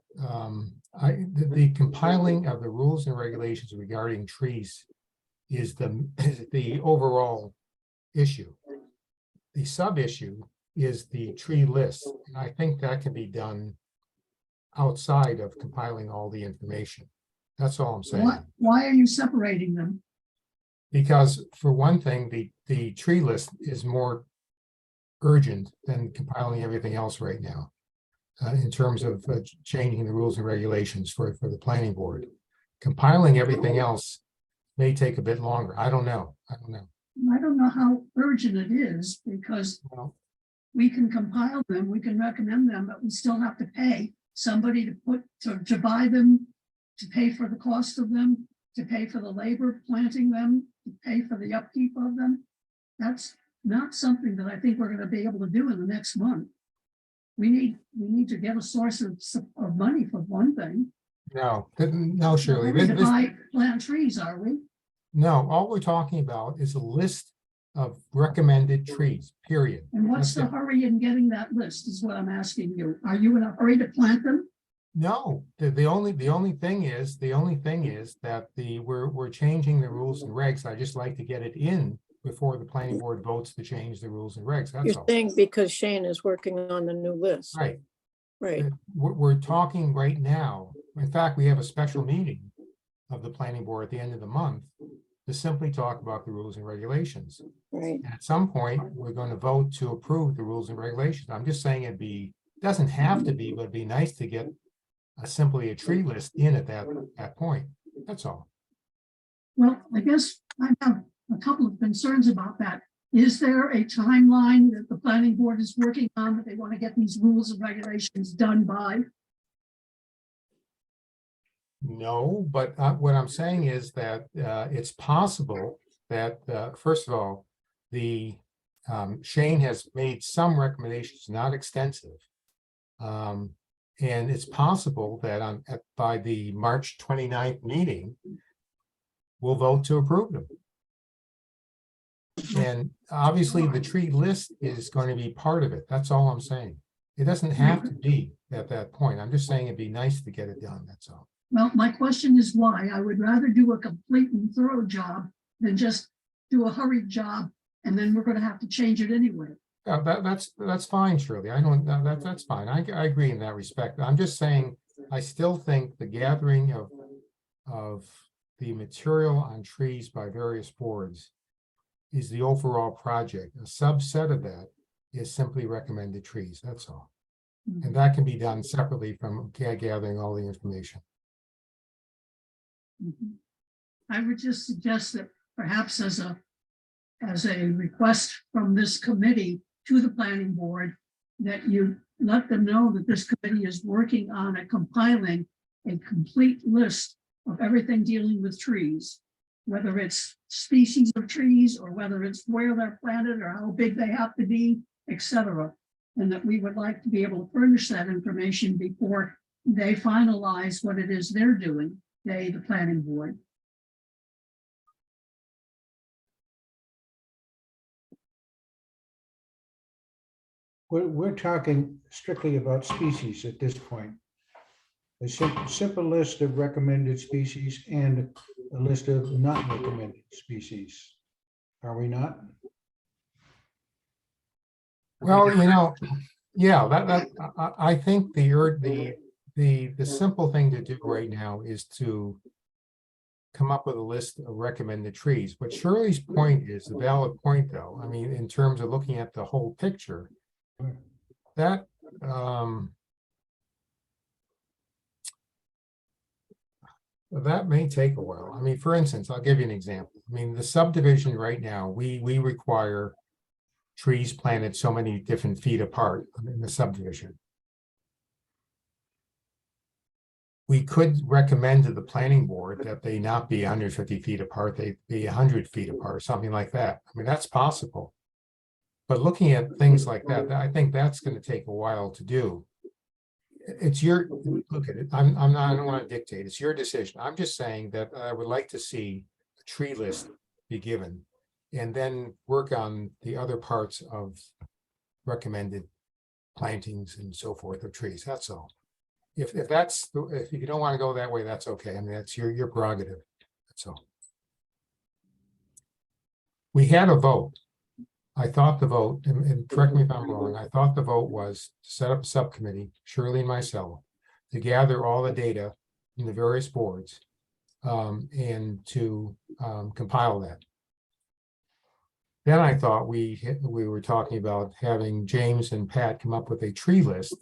the compiling of the rules and regulations regarding trees is the overall issue. The sub-issue is the tree list. And I think that can be done outside of compiling all the information. That's all I'm saying. Why are you separating them? Because for one thing, the tree list is more urgent than compiling everything else right now. In terms of changing the rules and regulations for the planning board. Compiling everything else may take a bit longer. I don't know. I don't know how urgent it is because Well, we can compile them, we can recommend them, but we still have to pay somebody to buy them, to pay for the cost of them, to pay for the labor planting them, to pay for the upkeep of them. That's not something that I think we're going to be able to do in the next month. We need to get a source of money for one thing. No, Shirley. We're going to buy plant trees, are we? No, all we're talking about is a list of recommended trees, period. And what's the That's it. hurry in getting that list is what I'm asking you. Are you in a hurry to plant them? No, the only thing is that we're changing the rules and regs. I just like to get it in before the planning board votes to change the rules and regs. That's You're all. saying because Shane is working on the new list. Right. Right, We're talking right now. In fact, we have a special meeting of the planning board at the end of the month to simply talk about the rules and regulations. right. And at some point, we're going to vote to approve the rules and regulations. I'm just saying doesn't have to be, but it'd be nice to get simply a tree list in at that point. That's all. Well, I guess I have a couple of concerns about that. Is there a timeline that the planning board is working on that they want to get these rules and regulations done by? No, but what I'm saying is that it's possible that, first of all, the Shane has made some recommendations, not extensive. And it's possible that by the March 29th meeting, we'll vote to approve them. And obviously, the tree list is going to be part of it. That's all I'm saying. It doesn't have to be at that point. I'm just saying it'd be nice to get it done, that's all. Well, my question is why. I would rather do a complete and thorough job than just do a hurried job, and then we're gonna have to change it anyway. That's fine, Shirley. I don't, that's fine. I agree in that respect. I'm just saying, I still think the gathering of the material on trees by various boards is the overall project. A subset of that is simply recommended trees, that's all. And that can be done separately from gathering all the information. Mhm. I would just suggest that perhaps as a request from this committee to the planning board, that you let them know that this committee is working on compiling a complete list of everything dealing with trees, whether it's species of trees or whether it's where they're planted or how big they have to be, etc. And that we would like to be able to furnish that information before they finalize what it is they're doing, they, the planning board. We're talking strictly about species at this point. A simple list of recommended species and a list of not recommended species. Are we not? Well, yeah, I think the simple thing to do right now is to come up with a list of recommended trees. But Shirley's point is a valid point, though. I mean, in terms of looking at the whole picture, that that may take a while. I mean, for instance, I'll give you an example. I mean, the subdivision right now, we require trees planted so many different feet apart in the subdivision. We could recommend to the planning board that they not be 150 feet apart, they be 100 feet apart, something like that. I mean, that's possible. But looking at things like that, I think that's going to take a while to do. It's your, look at it, I don't want to dictate, it's your decision. I'm just saying that I would like to see a tree list be given and then work on the other parts of recommended plantings and so forth of trees, that's all. If you don't want to go that way, that's okay. I mean, that's your prerogative, that's all. We had a vote. I thought the vote, and correct me if I'm wrong, I thought the vote was to set up a subcommittee, Shirley and myself, to gather all the data in the various boards and to compile that. Then I thought we were talking about having James and Pat come up with a tree list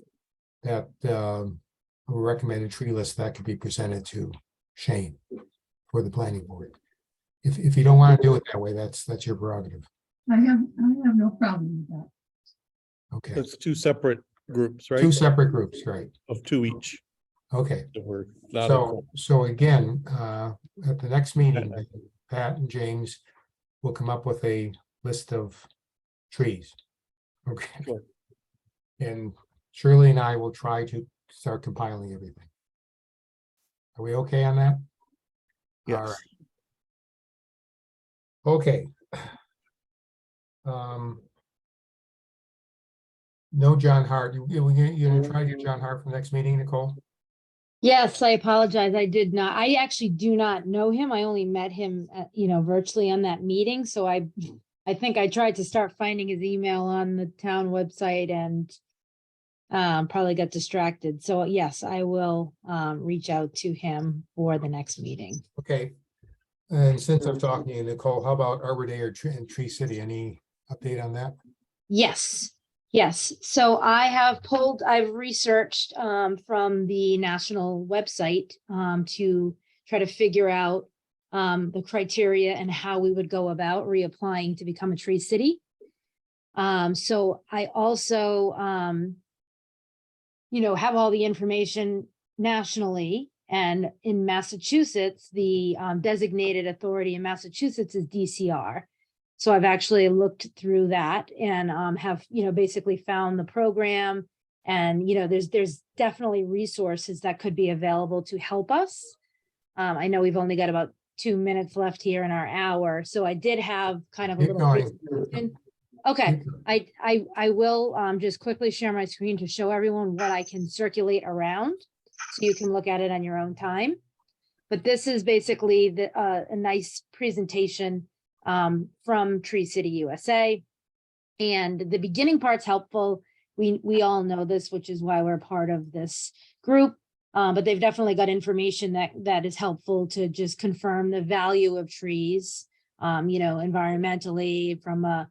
that a recommended tree list that could be presented to Shane for the planning board. If you don't want to do it that way, that's your prerogative. I have no problem with that. Okay, That's two separate groups, right? two separate groups, right? Of two each. Okay, that we're not so again, at the next meeting, Pat and James will come up with a list of trees. Okay. Sure. And Shirley and I will try to start compiling everything. Are we okay on that? All Yes. right. Okay. No John Hart. You're gonna try to get John Hart for the next meeting, Nicole? Yes, I apologize. I did not. I actually do not know him. I only met him, virtually on that meeting. So I think I tried to start finding his email on the town website and probably got distracted. So yes, I will reach out to him for the next meeting. Okay. And since I'm talking to you, Nicole, how about Arbor Day or Tree City? Any update on that? Yes, yes. So I've researched from the national website to try to figure out the criteria and how we would go about reapplying to become a tree city. So I also, have all the information nationally And in Massachusetts, the designated authority in Massachusetts is DCR. So I've actually looked through that and have, basically found the program. And, there's definitely resources that could be available to help us. I know we've only got about 2 minutes left here in our hour, so I did have kind of a Keep little going. presentation. Okay, I will just quickly share my screen to show everyone what I can circulate around, so you can look at it on your own time. But this is basically a nice presentation from Tree City USA. And the beginning part's helpful. We all know this, which is why we're part of this group. But they've definitely got information that is helpful to just confirm the value of trees, environmentally, from a,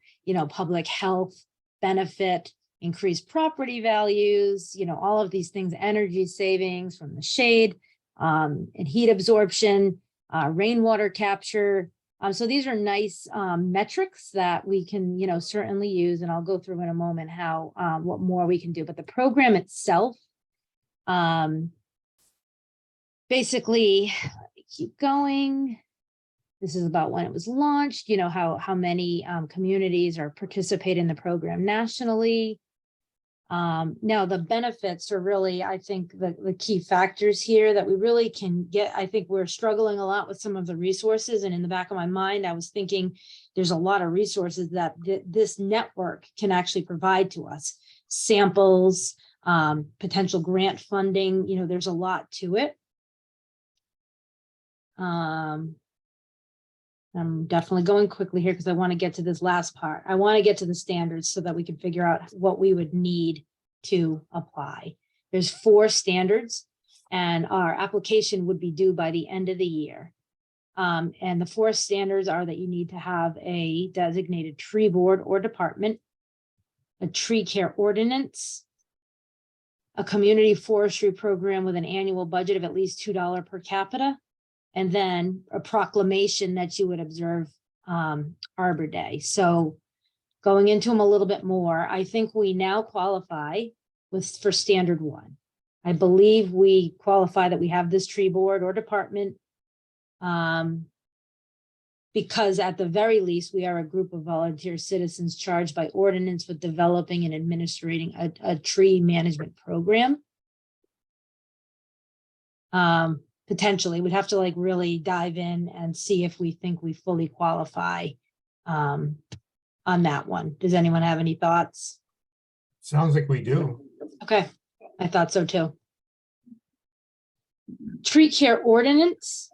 public health benefit, increased property values, all of these things, energy savings from the shade, and heat absorption, rainwater capture. So these are nice metrics that we can, certainly use, and I'll go through in a moment how what more we can do. But the program itself, basically, keep going. This is about when it was launched, how many communities are participating in the program nationally. Now the benefits are really, I think, the key factors here that we really can get. I think we're struggling a lot with some of the resources, and in the back of my mind, I was thinking there's a lot of resources that this network can actually provide to us. Samples, potential grant funding, there's a lot to it. I'm definitely going quickly here because I want to get to this last part. I want to get to the standards so that we can figure out what we would need to apply. There's 4 standards, and our application would be due by the end of the year. And the 4 standards are that you need to have a designated tree board or department, a tree care ordinance, a community forestry program with an annual budget of at least $2 per capita, and then a proclamation that you would observe Arbor Day. So going into them a little bit more, I think we now qualify for standard 1. I believe we qualify that we have this tree board or department, because at the very least, we are a group of volunteer citizens charged by ordinance with developing and administrating a tree management program. Potentially, we'd have to really dive in and see if we think we fully qualify on that one. Does anyone have any thoughts? Sounds like we do. Okay, I thought so too. Tree care ordinance.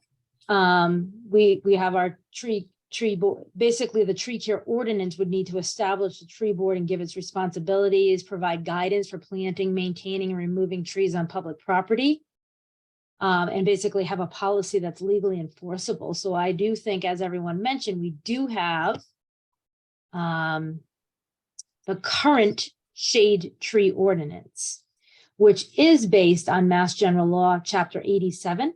We have our tree board. Basically, the tree care ordinance would need to establish the tree board and give its responsibilities, provide guidance for planting, maintaining, and removing trees on public property. And basically have a policy that's legally enforceable. So I do think, as everyone mentioned, we do have the current shade tree ordinance, which is based on Mass General Law, Chapter 87.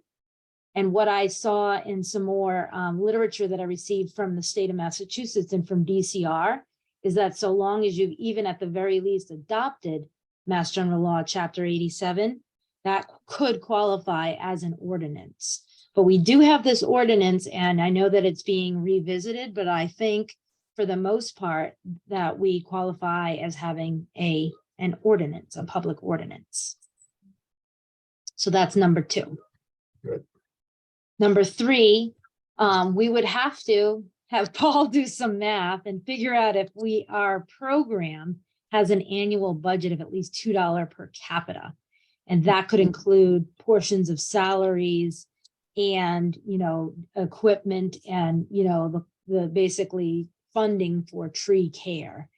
And what I saw in some more literature that I received from the state of Massachusetts and from DCR is that so long as you've even at the very least adopted Mass General Law, Chapter 87, that could qualify as an ordinance. But we do have this ordinance, and I know that it's being revisited, but I think for the most part that we qualify as having an ordinance, a public ordinance. So that's number 2. Good. Number 3, we would have to have Paul do some math and figure out if our program has an annual budget of at least $2 per capita. And that could include portions of salaries and, equipment and, the basically funding for tree care.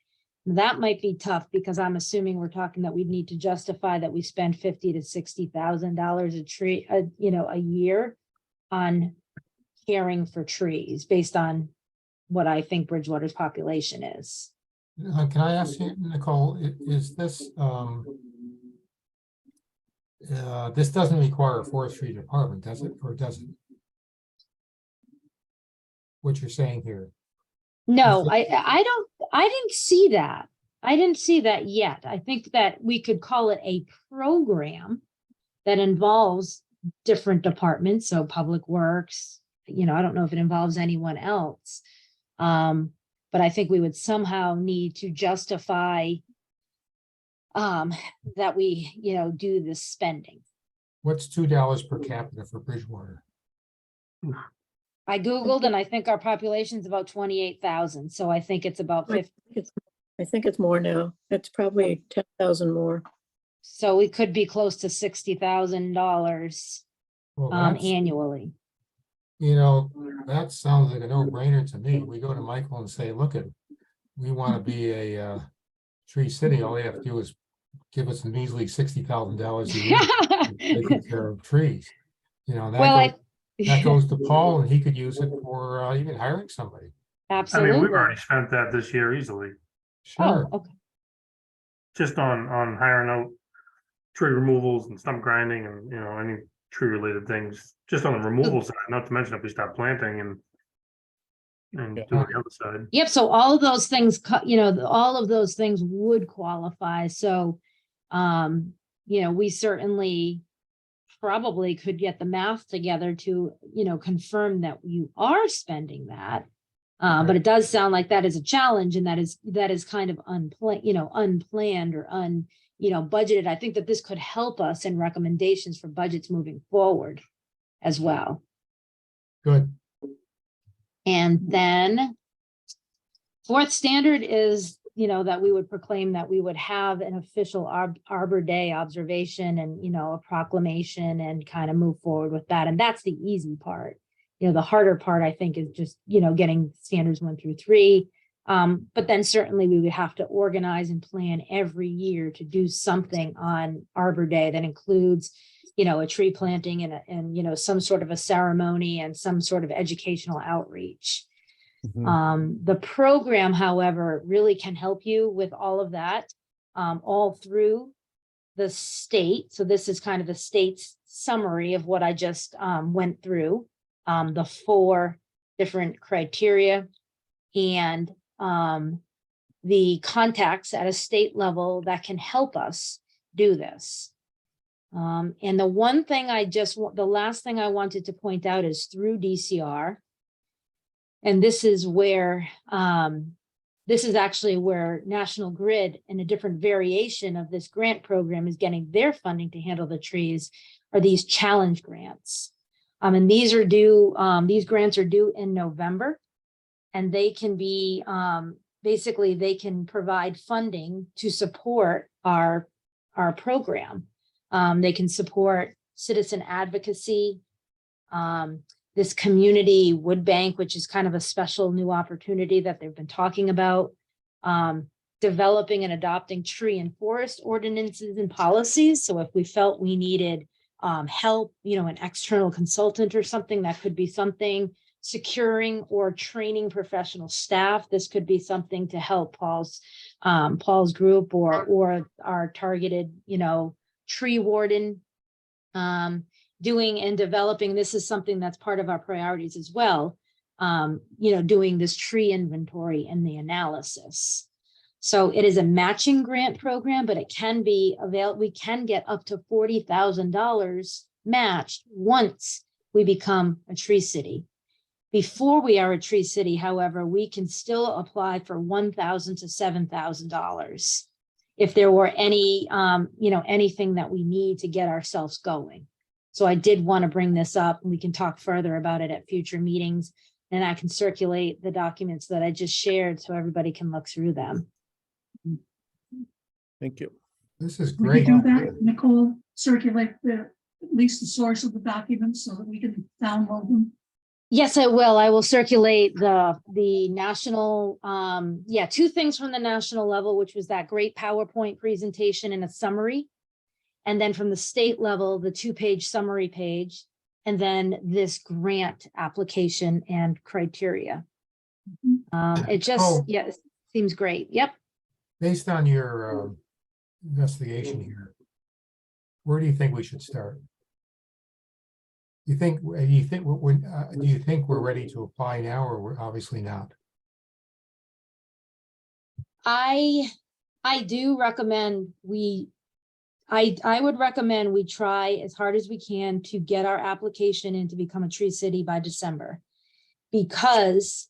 That might be tough because I'm assuming we're talking that we'd need to justify that we spend $50,000 to $60,000 a year on caring for trees based on what I think Bridgewater's population is. Can I ask you, Nicole, is this, this doesn't require a forestry department, does it, or does it? What you're saying here? No, I didn't see that. I didn't see that yet. I think that we could call it a program that involves different departments, so Public Works, I don't know if it involves anyone else. But I think we would somehow need to justify that we, do this spending. What's $2 per capita for Bridgewater? I Googled and I think our population's about 28,000, so I think it's about 50. I think it's more now. It's probably 10,000 more. So we could be close to $60,000 Well, that's, annually. that sounds like a no-brainer to me. We go to Michael and say, look, we want to be a tree city. All they have to do is give us a measly $60,000 a year. Taking care of trees. Well, that goes to Paul, and he could use it for even hiring somebody. I mean, absolutely. we've already spent that this year easily, Sure. Oh, okay. just on hiring out tree removals and stump grinding and, any tree related things, just on the removal side, not to mention if we start planting and Yeah. doing the other side. Yep, so all of those things, all of those things would qualify, so, we certainly probably could get the math together to, confirm that you are spending that. But it does sound like that is a challenge, and that is kind of unplanned or budgeted. I think that this could help us in recommendations for budgets moving forward as well. Good. And then fourth standard is, that we would proclaim that we would have an official Arbor Day observation and, a proclamation and kind of move forward with that. And that's the easy part. The harder part, I think, is just, getting standards 1 through 3. But then certainly we would have to organize and plan every year to do something on Arbor Day that includes, a tree planting and some sort of a ceremony and some sort of educational outreach. The program, however, really can help you with all of that, all through the state. So this is kind of the state's summary of what I just went through, the 4 different criteria and the contacts at a state level that can help us do this. And the last thing I wanted to point out is through DCR. And this is where, this is actually where National Grid, in a different variation of this grant program, is getting their funding to handle the trees, are these challenge grants. And these are due, these grants are due in November, and they can be, basically they can provide funding to support our program. They can support citizen advocacy, this community wood bank, which is kind of a special new opportunity that they've been talking about, developing and adopting tree and forest ordinances and policies. So if we felt we needed help, an external consultant or something, that could be something. Securing or training professional staff. This could be something to help Paul's group or our targeted, tree warden. Doing and developing, this is something that's part of our priorities as well. Doing this tree inventory and the analysis. So it is a matching grant program, but it can be available. We can get up to $40,000 matched once we become a tree city. Before we are a tree city, however, we can still apply for $1,000 to $7,000 if there were any, anything that we need to get ourselves going. So I did want to bring this up, and we can talk further about it at future meetings, and I can circulate the documents that I just shared so everybody can look through them. Thank you. This is Would you great. do that, Nicole? Circulate at least the source of the documents so that we can download them? Yes, I will. I will circulate the national, 2 things from the national level, which was that great PowerPoint presentation and a summary. And then from the state level, the 2-page summary page, and then this grant application and criteria. It just, it seems great. Yep. Based on your investigation here, where do you think we should start? Do you think we're ready to apply now, or we're obviously not? I do recommend I would recommend we try as hard as we can to get our application in to become a tree city by December. Because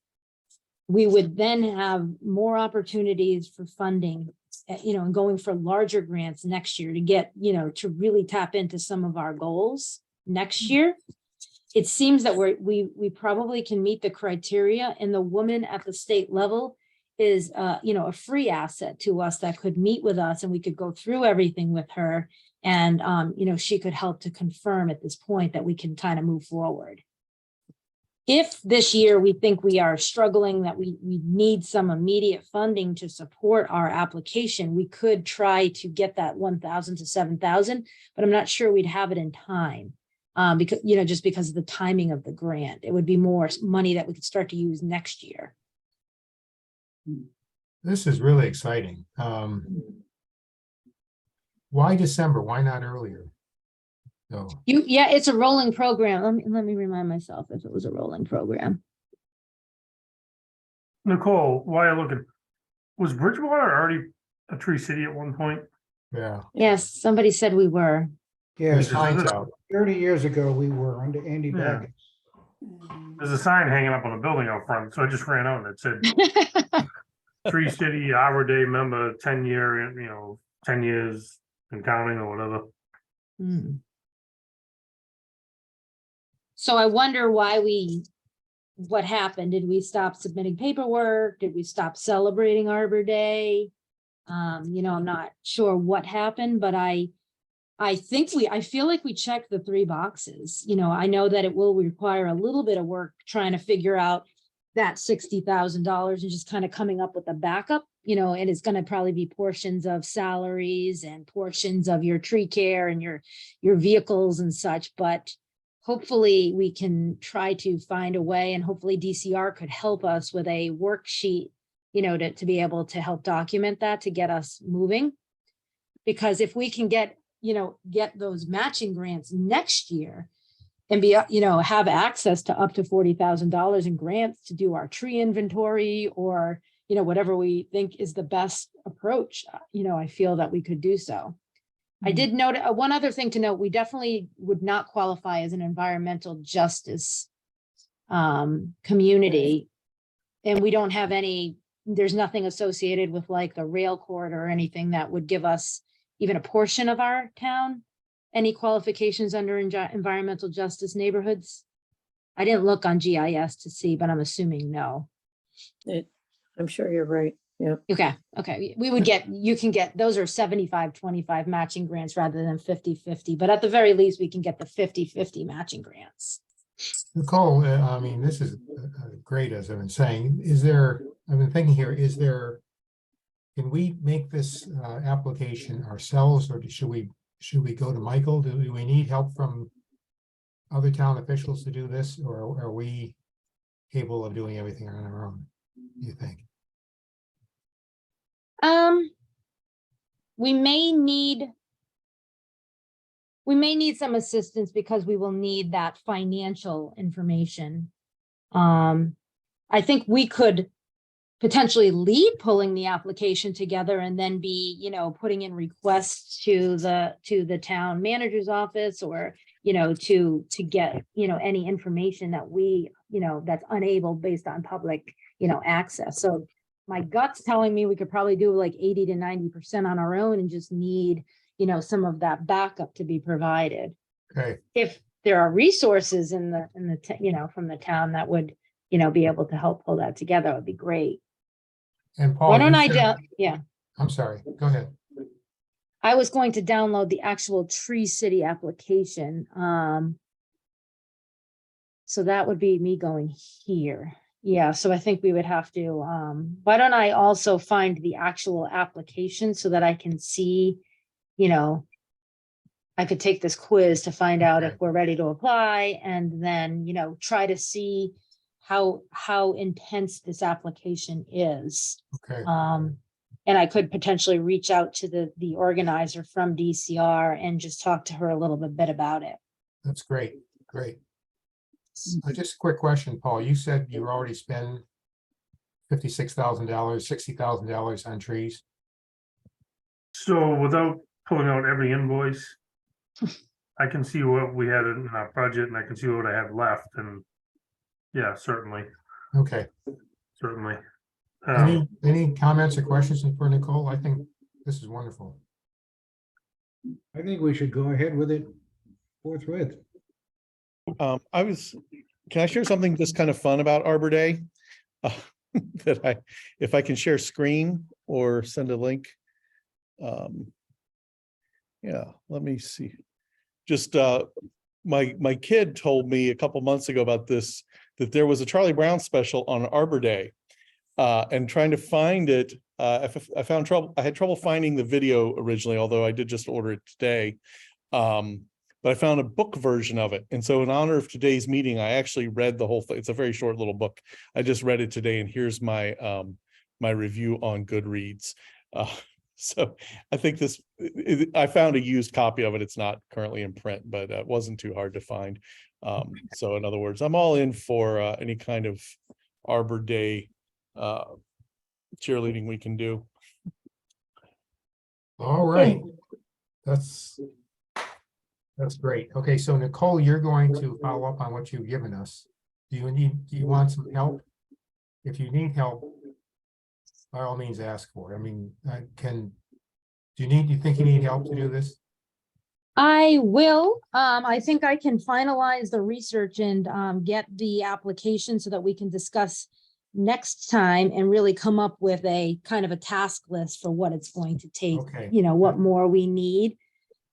we would then have more opportunities for funding, and going for larger grants next year to get, to really tap into some of our goals next year. It seems that we probably can meet the criteria, and the woman at the state level is, a free asset to us that could meet with us, and we could go through everything with her. And, she could help to confirm at this point that we can kind of move forward. If this year we think we are struggling, that we need some immediate funding to support our application, we could try to get that 1,000 to 7,000, but I'm not sure we'd have it in time. Because, just because of the timing of the grant, it would be more money that we could start to use next year. This is really exciting. Why December? Why not earlier? No, Yeah, it's a rolling program. Let me remind myself if it was a rolling program. Nicole, while you're looking, was Bridgewater already a tree city at one point? yeah, Yes, somebody said we were. there's Yes, signs out. 30 years ago, we were under Andy Yeah. Baggett. There's a sign hanging up on the building out front, so I just ran out and it said Tree City Arbor Day member, 10-year, 10 years and counting or whatever. Hmm. So I wonder what happened? Did we stop submitting paperwork? Did we stop celebrating Arbor Day? I'm not sure what happened, but I feel like we checked the 3 boxes. I know that it will require a little bit of work trying to figure out that $60,000 and just kind of coming up with a backup, and it's going to probably be portions of salaries and portions of your tree care and your vehicles and such, but hopefully we can try to find a way, and hopefully DCR could help us with a worksheet, to be able to help document that, to get us moving. Because if we can get those matching grants next year and have access to up to $40,000 in grants to do our tree inventory or, whatever we think is the best approach, I feel that we could do so. I did note one other thing to note. We definitely would not qualify as an environmental justice community. And we don't have there's nothing associated with like the rail corridor or anything that would give us even a portion of our town any qualifications under environmental justice neighborhoods. I didn't look on GIS to see, but I'm assuming no. I'm sure you're right. Yeah. Okay. You can get, those are 75-25 matching grants rather than 50-50, but at the very least, we can get the 50-50 matching grants. Nicole, this is great, as I've been saying. I've been thinking here, can we make this application ourselves, or should we go to Michael? Do we need help from other town officials to do this, or are we capable of doing everything on our own, do you think? We may need some assistance because we will need that financial information. I think we could potentially lead pulling the application together and then be, putting in requests to the town manager's office, or, to get, any information that we, that's unable based on public, access. So my gut's telling me we could probably do like 80 to 90% on our own and just need, some of that backup to be provided. Okay, If there are resources in the from the town that would, be able to help pull that together, it would be great. and Paul, Why don't you I, said- yeah, I'm sorry, go ahead. I was going to download the actual Tree City application. So that would be me going here. Yeah, so I think we would have to, why don't I also find the actual application so that I can see, I could take this quiz to find out if Okay. we're ready to apply, and then, try to see how intense this application is. Okay, And I could potentially reach out to the organizer from DCR and just talk to her a little bit about it. that's great, great. Just a quick question, Paul. You said you already spent $56,000, $60,000 on trees. So without pulling out every invoice. I can see what we had in our budget and I can see what I have left and yeah, certainly, Okay. certainly. Any comments or questions for Nicole? I think this is wonderful. I think we should go ahead with it forthwith. Can I share something just kind of fun about Arbor Day? That if I can share screen or send a link. Yeah, let me see. Just, my kid told me a couple months ago about this, that there was a Charlie Brown special on Arbor Day. And trying to find it, I had trouble finding the video originally, although I did just order it today. But I found a book version of it. And so in honor of today's meeting, I actually read the whole thing. It's a very short little book. I just read it today and here's my my review on Goodreads. So I think I found a used copy of it. It's not currently in print, but it wasn't too hard to find. So in other words, I'm all in for any kind of Arbor Day cheerleading we can do. All right. That's great. Okay, so Nicole, you're going to follow up on what you've given us. Do you want some help? If you need help, by all means ask for it. I mean, do you think you need help to do this? I will. I think I can finalize the research and get the application so that we can discuss next time and really come up with a kind of a task list for what it's going to take, Okay. you know, what more we need.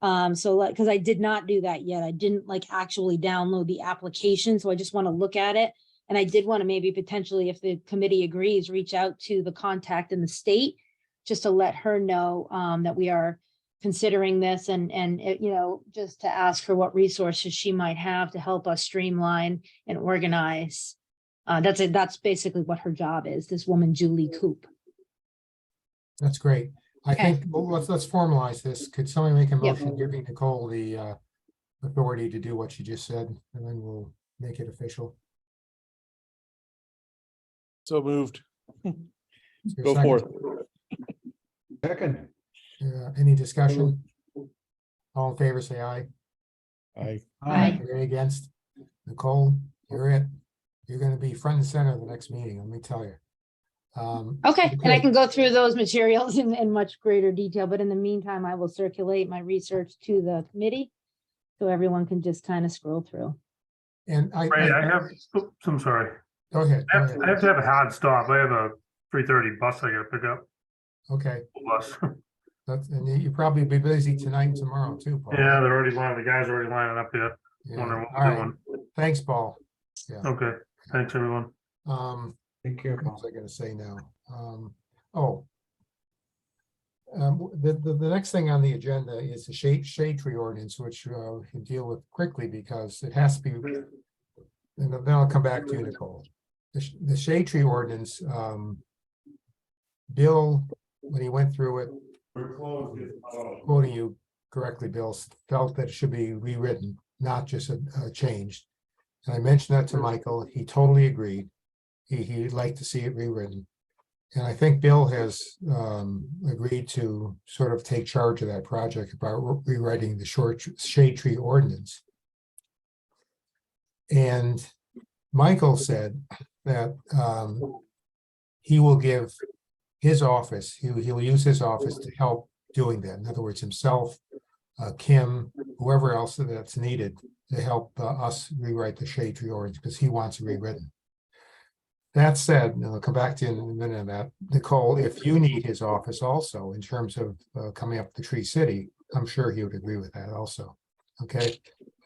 So because I did not do that yet. I didn't actually download the application. So I just want to look at it. And I did want to maybe potentially, if the committee agrees, reach out to the contact in the state just to let her know that we are considering this and you know, just to ask her what resources she might have to help us streamline and organize. That's basically what her job is, this woman, Julie Coop. That's great. I Okay. think, well, let's formalize this. Could somebody make a Yep. motion giving Nicole the authority to do what she just said, and then we'll make it official. So moved. Is there a Go second? forth. Second, Any discussion? All in favor, say aye. I Aye. Any against? Nicole, you're it. You're gonna be front and center of the next meeting, let me tell you. Okay, and I can go through those materials in much greater detail, but in the meantime, I will circulate my research to the committee so everyone can just kind of scroll through. And Right, I have, oops, I'm sorry. Go ahead. I have to have a hard stop. I have a 3:30 bus I gotta pick up. Okay, Bus. and you'll probably be busy tonight and tomorrow too, Paul. Yeah, they're already the guys are already lining up here. Yeah. Wondering what All we're right. doing. Thanks, Paul. Okay, thanks, everyone. take care, What Paul. was I gonna say now? The next thing on the agenda is the shade tree ordinance, which we can deal with quickly because it has to be. And then I'll come back to you, Nicole. The shade tree ordinance, Bill, when he went through it, quoting you correctly, Bill, felt that it should be rewritten, not just changed. And I mentioned that to Michael. He totally agreed. He'd like to see it rewritten. And I think Bill has agreed to sort of take charge of that project about rewriting the shade tree ordinance. And Michael said that he will give his office, he'll use his office to help doing that. In other words, himself, Kim, whoever else that's needed to help us rewrite the shade tree ordinance because he wants it rewritten. That said, and I'll come back to you in a minute on that, Nicole, if you need his office also in terms of coming up the Tree City, I'm sure he would agree with that also. Okay,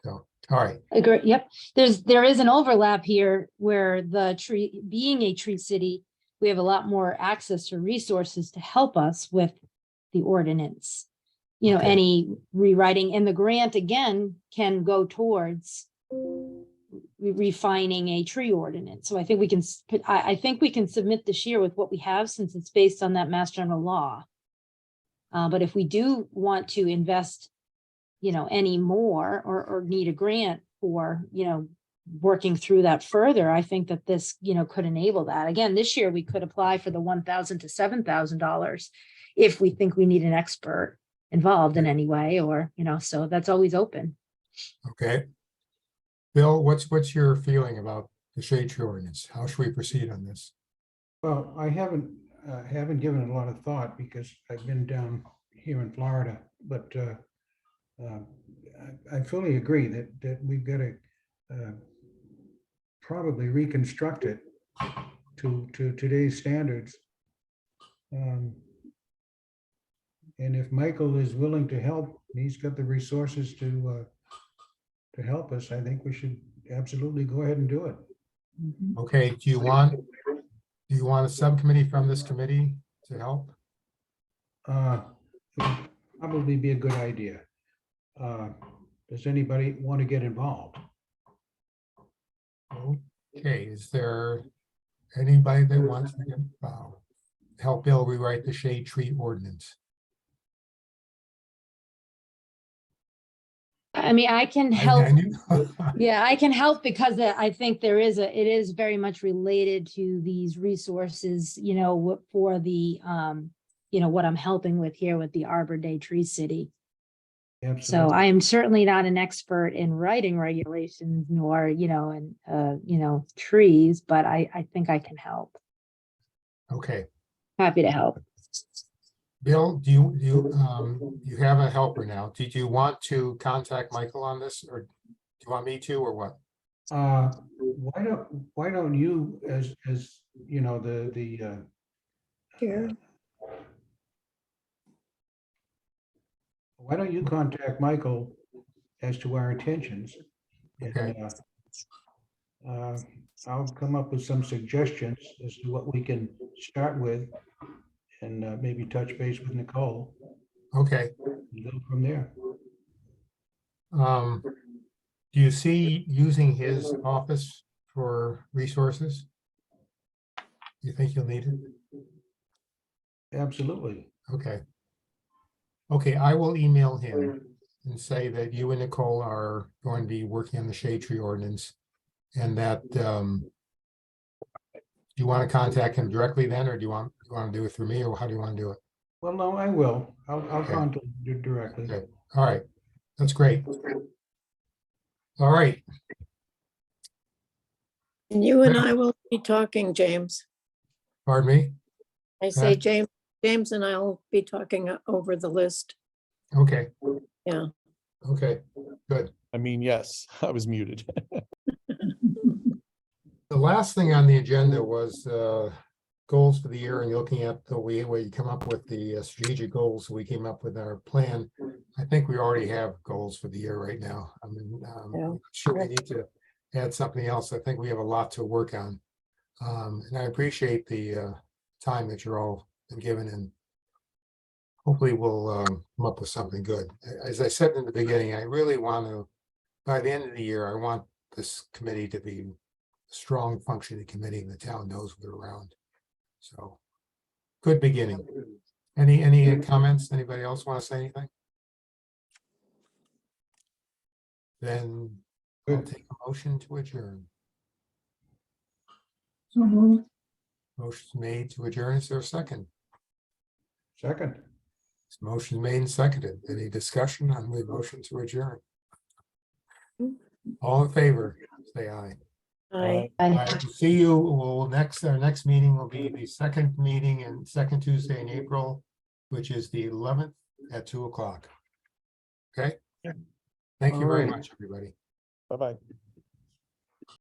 so, all right. Agree, yep. There is an overlap here where being a tree city, we have a lot more access to resources to help us with the ordinance. You know, Okay. any rewriting, and the grant again can go towards refining a tree ordinance. So I think we can, I think we can submit this year with what we have since it's based on that Mass General Law. But if we do want to invest, you know, any more or need a grant for, you know, working through that further, I think that this, you know, could enable that. Again, this year we could apply for the $1,000 to $7,000 if we think we need an expert. involved in any way, or, so that's always open. Okay. Bill, what's your feeling about the shade tree ordinance? How should we proceed on this? Well, I haven't given it a lot of thought because I've been down here in Florida, but I fully agree that we've got to probably reconstruct it to today's standards. And if Michael is willing to help, he's got the resources to help us, I think we should absolutely go ahead and do it. Okay, do you want a subcommittee from this committee to help? It would probably be a good idea. Does anybody want to get involved? Okay, is there anybody that wants to get involved? Help Bill rewrite the shade tree ordinance? I mean, I can I help. knew- Yeah, I can help because I think it is very much related to these resources, for the, what I'm helping with here with the Arbor Day Tree City. So Absolutely. I am certainly not an expert in writing regulations nor, trees, but I think I can help. Okay, Happy to help. Bill, do you have a helper now? Did you want to contact Michael on this, or do you want me to, or what? Why don't you, as Sure. why don't you contact Michael as to our intentions? And, Okay. I'll come up with some suggestions as to what we can start with and maybe touch base with Nicole Okay, and go from there. do you see using his office for resources? You think you'll need it? Absolutely. Okay. Okay, I will email him and say that you and Nicole are going to be working on the shade tree ordinance. And that, do you want to contact him directly then, or do you want to do it through me, or how do you want to do it? Well, no, I will. I'll Okay. contact you directly. Okay, all right, that's great. All right, And you and I will be talking, James. pardon me? I say Yeah. James and I'll be talking over the list. Okay. Yeah. Okay, good. I mean, yes, I was muted. The last thing on the agenda was goals for the year, and looking at the way you come up with the strategic goals. We came up with our plan. I think we already have goals for the year right now. I mean, Yeah. sure we need to add something else. I think we have a lot to work on. And I appreciate the time that you're all been given, and hopefully we'll come up with something good. As I said in the beginning, I really want to, by the end of the year, I want this committee to be a strong functioning committee, and the town knows we're around. So, good beginning. Any comments? Anybody else want to say anything? Then I'll Good. take a motion to adjourn. So moved. Motion's made to adjourn. Is there a second? Second. Motion made and seconded. Any discussion on the motion to adjourn? All in favor, say aye. I. I see you. Well, our next meeting will be the second meeting and second Tuesday in April, which is the 11th at 2 o'clock. Okay? Thank you very All right. much, everybody. Bye-bye.